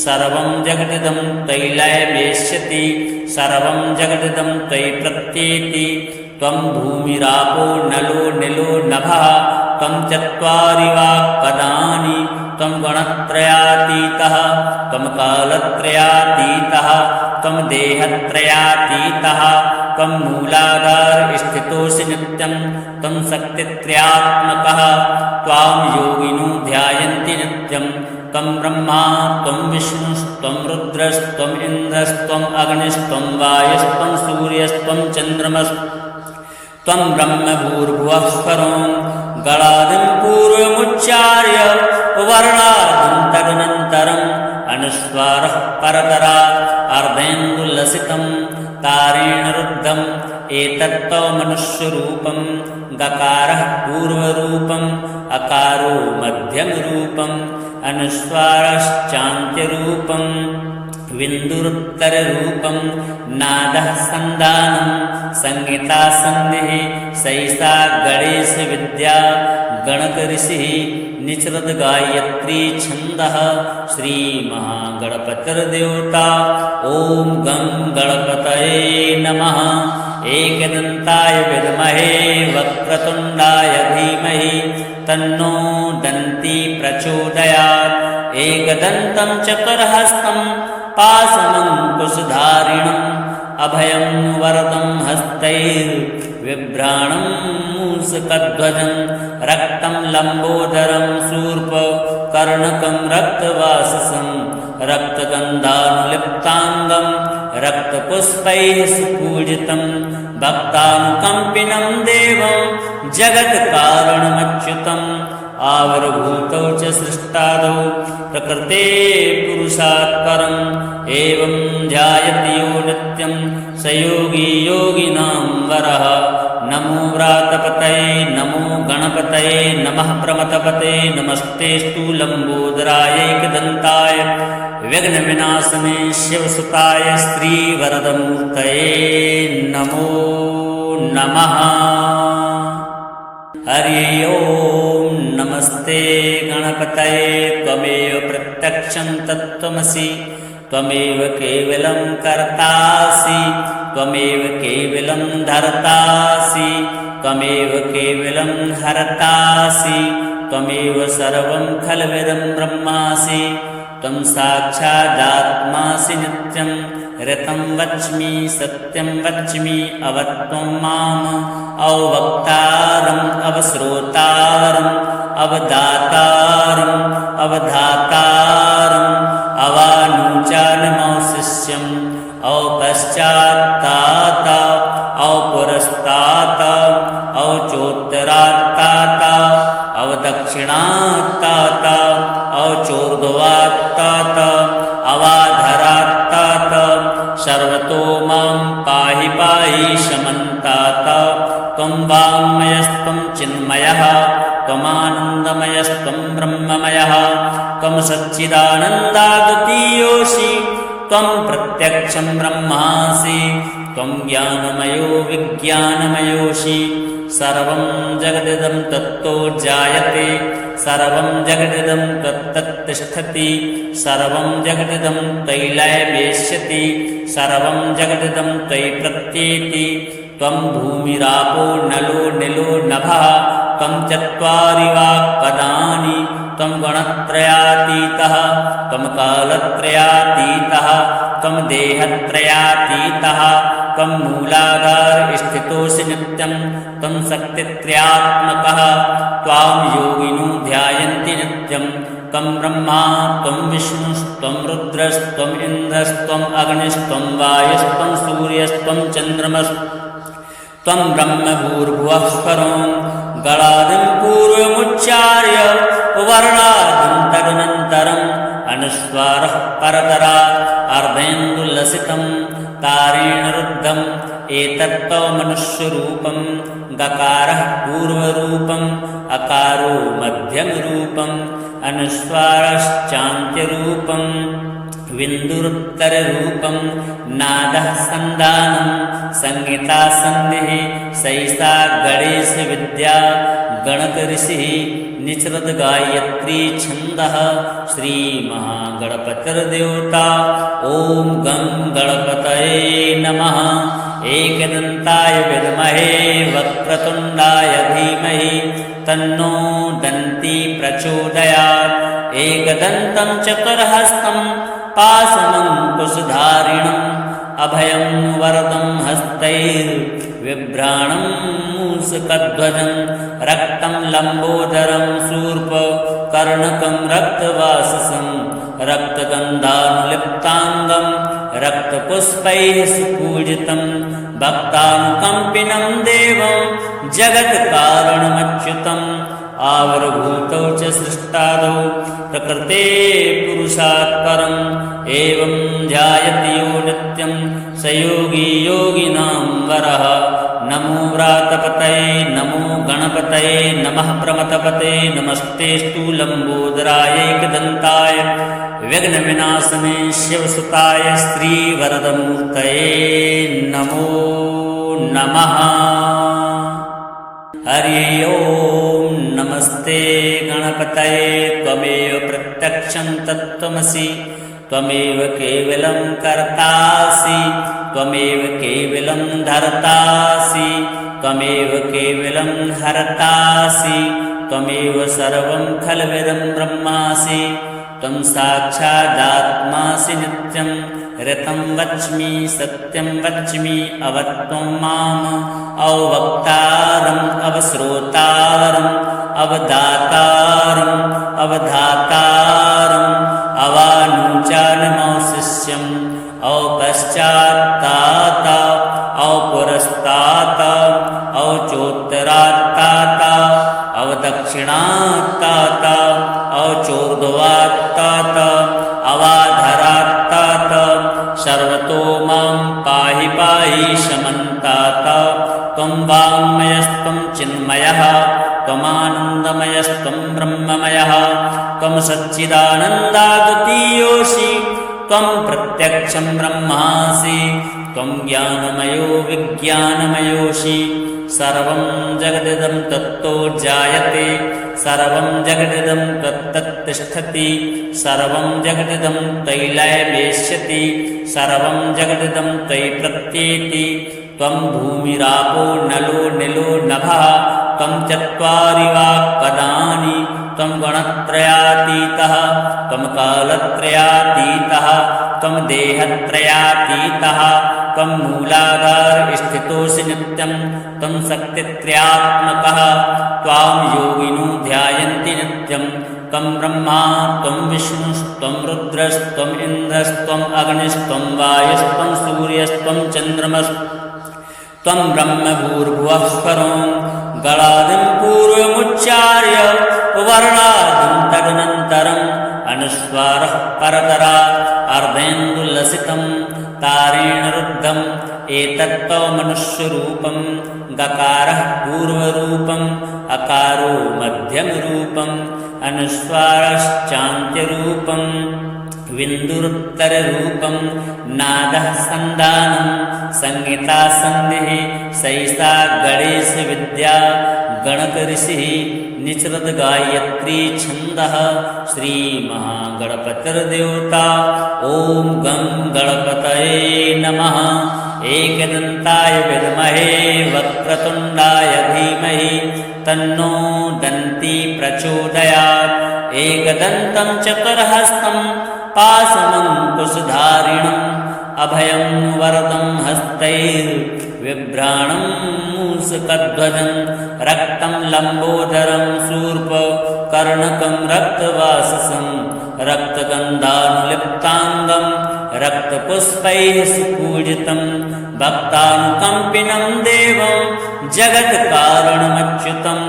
सर्वं जगदिदं तैलयमेष्यति सर्वं जगदिदं त्वयि प्रत्येति। त्वं भूमिरापो नलो निलो नभः त्वं चत्वारि वाक्पदानि त्वं गणत्रयातीतः त्वं कालत्रयातीतः त्वं देहत्रयातीतः त्वं मूलाधारस्थितोऽसि नित्यं त्वं शक्तित्रयात्मकः त्वां योगिनो ध्यायन्ति नित्यं त्वं ब्रह्मा त्वं विष्णुस्त्वं रुद्रस्त्वम् इन्द्रस्त्वम् अग्निस्त्वं वायुस्त्वं सूर्यस्त्वं चन्द्रमस्त्वं ब्रह्मभूर्भुवः स्वरं गणादिं पूर्वमुच्चार्य वर्णादिं तदनन्तरम् अनुस्वारः परतरात् अर्धेन्दुलसितं तारेण रुद्धम् एतत्त्वमनुष्यरूपं गकारः पूर्वरूपम् अकारो मध्यमरूपम् अनुस्वारश्चान्त्यरूपम् विन्दुरुत्तररूपं नादः सन्दानं संहिता सन्धिः सैषा गणेशविद्या गणकऋषिः निचरद गायत्री छन्दः श्रीमहागणपतिर्देवता ॐ गं गणपतये नमः। एकदन्ताय विद्महे वक्रतुण्डाय धीमहि तन्नो दन्ती प्रचोदयात्। एकदन्तं चतुर्हस्तं पाशमङ्कुशधारिणम् अभयं वरदं हस्तैर्बिभ्राणं मूषकध्वजं रक्तं लम्बोदरं शूर्पकर्णकं रक्तवाससं रक्तगन्धानुलिप्ताङ्गं रक्तपुष्पैः सुपूजितं भक्तानुकम्पिनं देवं जगत्कारणमच्युतम् आविर्भूतौ च सृष्टादौ प्रकृते पुरुषात् परम् एवं ध्यायति यो नित्यं स सयोगी योगिनां वरः नमो व्रातपतये नमो गणपतये नमः प्रमथपते नमस्तेऽस्तु लम्बोदराय विघ्नविनाशने शिवसुताय श्रीवरदमूर्तये नमो नमः। हरि ओं नमस्ते गणपतये त्वमेव प्रत्यक्षं तत्त्वमसि त्वमेव केवलं कर्तासि त्वमेव केवलं धर्तासि त्वमेव केवलं हर्तासि त्वमेव सर्वं खल्विदं ब्रह्मासि त्वं साक्षादात्मासि नित्यं ऋतं वच्मि सत्यं वच्मि अवत्वं माम् अवक्तारम् अवश्रोतारम् अवदातारम् अवधातारम् अवानुचानमौशिष्यम् औपश्चात्तात औपुरस्तात औचोत्तरात्तात अवदक्षिणात्तात औचोर्ध्वात्तात अवाधरात्तात सर्वतो मां पाहि पाहि शमन्तात त्वं वाङ्मयस्त्वं चिन्मयः त्वमानन्दमयस्त्वं ब्रह्ममयः त्वं सच्चिदानन्दाद्वितीयोऽसि त्वं प्रत्यक्षं ब्रह्मासि त्वं ज्ञानमयो विज्ञानमयोऽसि सर्वं जगदिदं तत्तो जायते सर्वं जगदिदं तत्तत्तिष्ठति सर्वं जगदिदं तैलयमेष्यति सर्वं जगदिदं त्वयि प्रत्येति त्वं भूमिरापो नलो निलो नभः त्वं चत्वारि वाक्पदानि त्वं गणत्रयातीतः त्वं कालत्रयातीतः त्वं देहत्रयातीतः त्वं मूलाधारस्थितोऽसि नित्यं त्वं शक्तित्रयात्मकः त्वां योगिनो ध्यायन्ति नित्यं त्वं ब्रह्मा त्वं विष्णुस्त्वं रुद्रस्त्वम् इन्द्रस्त्वम् अग्निस्त्वं वायुस्त्वं सूर्यस्त्वं चन्द्रमस्त्वं ब्रह्मभूर्भुवः स्वरं गणादिं पूर्वमुच्चार्य वर्णादिं तदनन्तरम् अनुस्वारः परतरात् अर्धेन्दुलसितं तारेण रुद्धम् एतत्तव मनुष्यरूपं गकारः पूर्वरूपम् अकारो मध्यमरूपम् अनुस्वारश्चान्त्यरूपं विन्दुरुत्तररूपं नादः सन्धानं संहिता सन्धिः सैषा गणेशविद्या गणकऋषिः निचरद गायत्री छन्दः श्रीमहागणपतिर्देवता ॐ गं गणपतये नमः। एकदन्ताय विद्महे वक्रतुण्डाय धीमहि तन्नो दन्ती प्रचोदयात् एकदन्तं चतुर्हस्तं पाशमङ्कुशधारिणम् अभयं वरदं हस्तैर्बिभ्राणं मूषकध्वजं रक्तं लम्बोदरं शूर्पकर्णकं रक्तवाससं रक्तगन्धानुलिप्ताङ्गं रक्तपुष्पैः सुपूजितं भक्तानुकम्पिनं देवं जगत्कारणमच्युतम् आविर्भूतौ च सृष्टादौ प्रकृते पुरुषात् परम् एवं ध्यायति यो नित्यं स योगी योगिनां वरः नमो व्रातपतये नमो गणपतये नमः प्रमथपते नमस्तेऽस्तु लम्बोदराय एकदन्ताय विघ्नविनाशने शिवसुताय श्रीवरदमूर्तये नमो नमः। हरि ओं नमस्ते गणपतये त्वमेव प्रत्यक्षं तत्त्वमसि त्वमेव केवलं कर्तासि त्वमेव केवलं धर्तासि त्वमेव केवलं हर्तासि त्वमेव सर्वं खल्विदं ब्रह्मासि त्वं साक्षादात्मासि नित्यं ऋतं वच्मि सत्यं वच्मि अवत्वं माम् अवक्तारम् अवश्रोतारम् अवदातारम् अवधातारम् अवानुचानमौशिष्यम् औपश्चात्तात औपुरस्तात औचोत्तरात्तात अवदक्षिणात्तात औचोर्ध्वात्तात अवाधरात्तात सर्वतो मां पाहि पाहि त्वं वाङ्मयस्त्वं चिन्मयः त्वमानन्दमयस्त्वं ब्रह्ममयः त्वं सच्चिदानन्दाद्वितीयोऽसि त्वं प्रत्यक्षं ब्रह्मासि त्वं ज्ञानमयो विज्ञानमयोऽसि सर्वं जगदिदं तत्तो जायते सर्वं जगदिदं तत्तत्तिष्ठति सर्वं जगदिदं तैलयमेष्यति सर्वं जगदिदं त्वयि प्रत्येति त्वं भूमिरापो नलो निलो नभः त्वं चत्वारि वाक्पदानि त्वं गणत्रयातीतः त्वं कालत्रयातीतः त्वं देहत्रयातीतः त्वं मूलाधारस्थितोऽसि नित्यं त्वं शक्तित्रयात्मकः त्वां योगिनो ध्यायन्ति नित्यं त्वं ब्रह्मा त्वं विष्णुस्त्वं रुद्रस्त्वम् इन्द्रस्त्वम् अग्निस्त्वं वायुस्त्वं सूर्यस्त्वं चन्द्रमस्त्वं ब्रह्मभूर्भुवः स्वरं गणादिं पूर्वमुच्चार्य वर्णादिं तदनन्तरम् अनुस्वारः परतरात् अर्धेन्दुलसितं तारेण रुद्धम् एतत्त्वमनुष्यरूपं गकारः पूर्वरूपम् अकारो मध्यमरूपम् अनुस्वारश्चान्त्यरूपं विन्दुरुत्तररूपं नादः सन्धानं संहिता सन्धिः सैषा गणेशविद्या गणकऋषिः निचरद्गायत्री छन्दः श्रीमहागणपतिर्देवता ॐ गं गणपतये नमः एकदन्ताय विद्महे वक्रतुण्डाय धीमहि तन्नो दन्ती प्रचोदयात् एकदन्तं चतुर्हस्तं पाशमङ्कुशधारिणम् अभयं वरदं हस्तैर्बिभ्राणं मूषकध्वजं रक्तं लम्बोदरं शूर्पकर्णकं रक्तवाससं रक्तगन्धानुलिप्ताङ्गं रक्तपुष्पैः सुपूजितं भक्तानुकम्पिनं देवं जगत्कारणमच्युतम्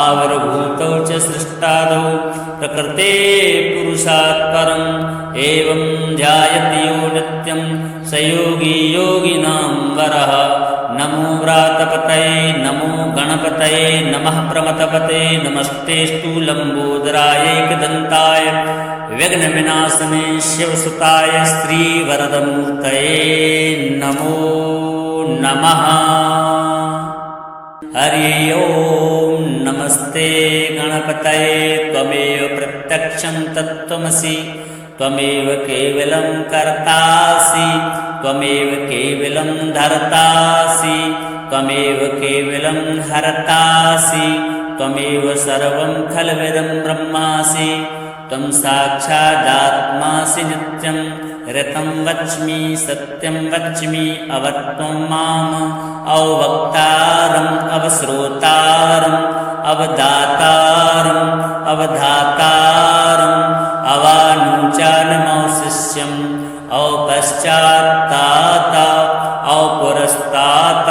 आविर्भूतौ च सृष्टादौ प्रकृते पुरुषात् परम् एवं ध्यायति यो नित्यं स योगी योगिनां वरः नमो व्रातपतये नमो गणपतये नमः प्रमथपते नमस्तेऽस्तु लम्बोदराय एकदन्ताय विघ्नविनाशने शिवसुताय श्रीवरदमूर्तये नमो नमः। हरि ओं नमस्ते गणपतये त्वमेव प्रत्यक्षं तत्त्वमसि त्वमेव केवलं कर्तासि त्वमेव केवलं धर्तासि त्वमेव केवलं हरतासि त्वमेव सर्वं खल्विदं ब्रह्मासि त्वं साक्षादात्मासि नित्यं ऋतं वच्मि सत्यं वच्मि अवत्वं माम् अवक्तारम् अवश्रोतारम् अवदातारम् अवधातारम् अवानुचानमौशिष्यम् औपश्चात्तात औपुरस्तात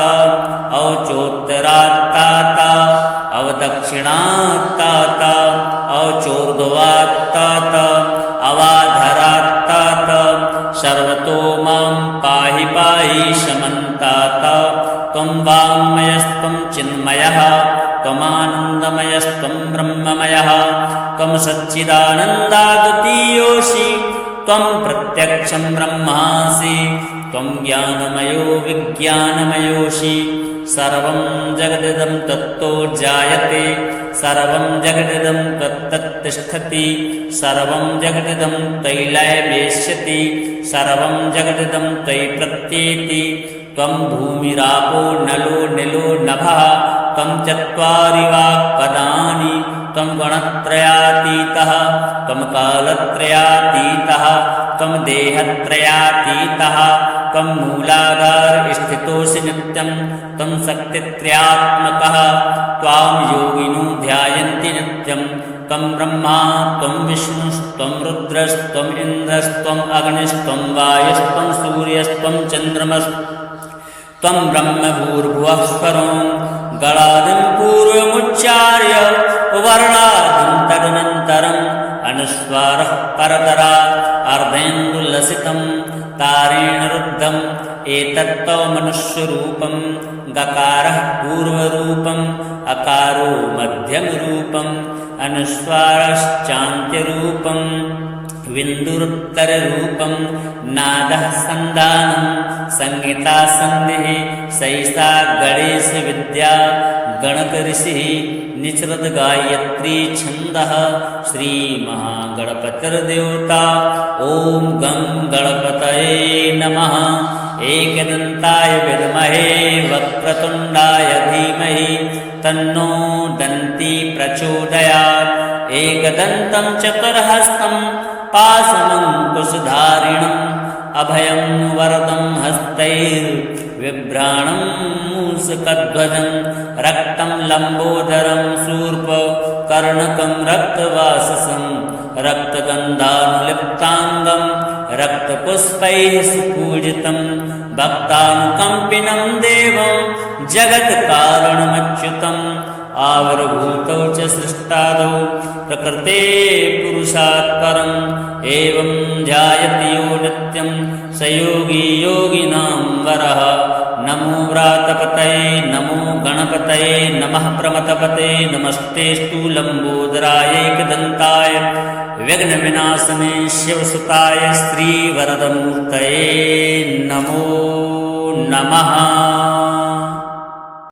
औचोत्तरात्तात अवदक्षिणात्तात औचोर्ध्वात्तात अवाधरात्तात सर्वतो मां पाहि पाहि शमन्तात त्वं वाङ्मयस्त्वं चिन्मयः त्वमानन्दमयस्त्वं ब्रह्ममयः त्वं सच्चिदानन्दाद्वितीयोऽसि त्वं प्रत्यक्षं ब्रह्मासि त्वं ज्ञानमयो विज्ञानमयोऽसि सर्वं जगदिदं तत्तो जायते सर्वं जगदिदं तत्तत्तिष्ठति सर्वं जगदिदं तैलयमेष्यति सर्वं जगदिदं त्वयि प्रत्येति त्वं भूमिरापो नलो निलो नभः त्वं चत्वारि वाक्पदानि त्वं गणत्रयातीतः त्वं कालत्रयातीतः त्वं देहत्रयातीतः त्वं मूलाधारस्थितोऽसि नित्यं त्वं शक्तित्रयात्मकः त्वां योगिनो ध्यायन्ति नित्यं त्वं ब्रह्मा त्वं विष्णुस्त्वं रुद्रस्त्वम् इन्द्रस्त्वम् अग्निस्त्वं वायुस्त्वं सूर्यस्त्वं चन्द्रमस्त्वं ब्रह्मभूर्भुवः स्वरं गणादिं पूर्वमुच्चार्य वर्णादिं तदनन्तरम् अनुस्वारः परतरात् अर्धेन्दुलसितं तारेण रुद्धम् एतत्तव मनुष्यरूपं गकारः पूर्वरूपम् अकारो मध्यमरूपम् अनुस्वारश्चान्त्यरूपं विन्दुरुत्तररूपं नादः सन्धानं संहिता सन्धिः सैषा गणेशविद्या गणकऋषिः निचरद गायत्री छन्दः श्रीमहागणपतिर्देवता ॐ गं गणपतये नमः। एकदन्ताय विद्महे वक्रतुण्डाय धीमहि तन्नो दन्ती प्रचोदयात्। एकदन्तं चतुर्हस्तं पाशमङ्कुशधारिणम् अभयं वरदं हस्तैर्बिभ्राणं मूषकध्वजं रक्तं लम्बोदरं शूर्पकर्णकं रक्तवाससं रक्तगन्धानुलिप्ताङ्गं रक्तपुष्पैः सुपूजितं भक्तानुकम्पिनं देवं जगत्कारणमच्युतम् आविर्भूतौ च सृष्टादौ प्रकृते पुरुषात् परम् एवं ध्यायति यो नित्यं स योगी योगिनां वरः। नमो व्रातपतये नमो गणपतये नमः प्रमथपते नमस्तेऽस्तु लम्बोदराय एकदन्ताय विघ्नविनाशने शिवसुताय श्रीवरदमूर्तये नमो नमः।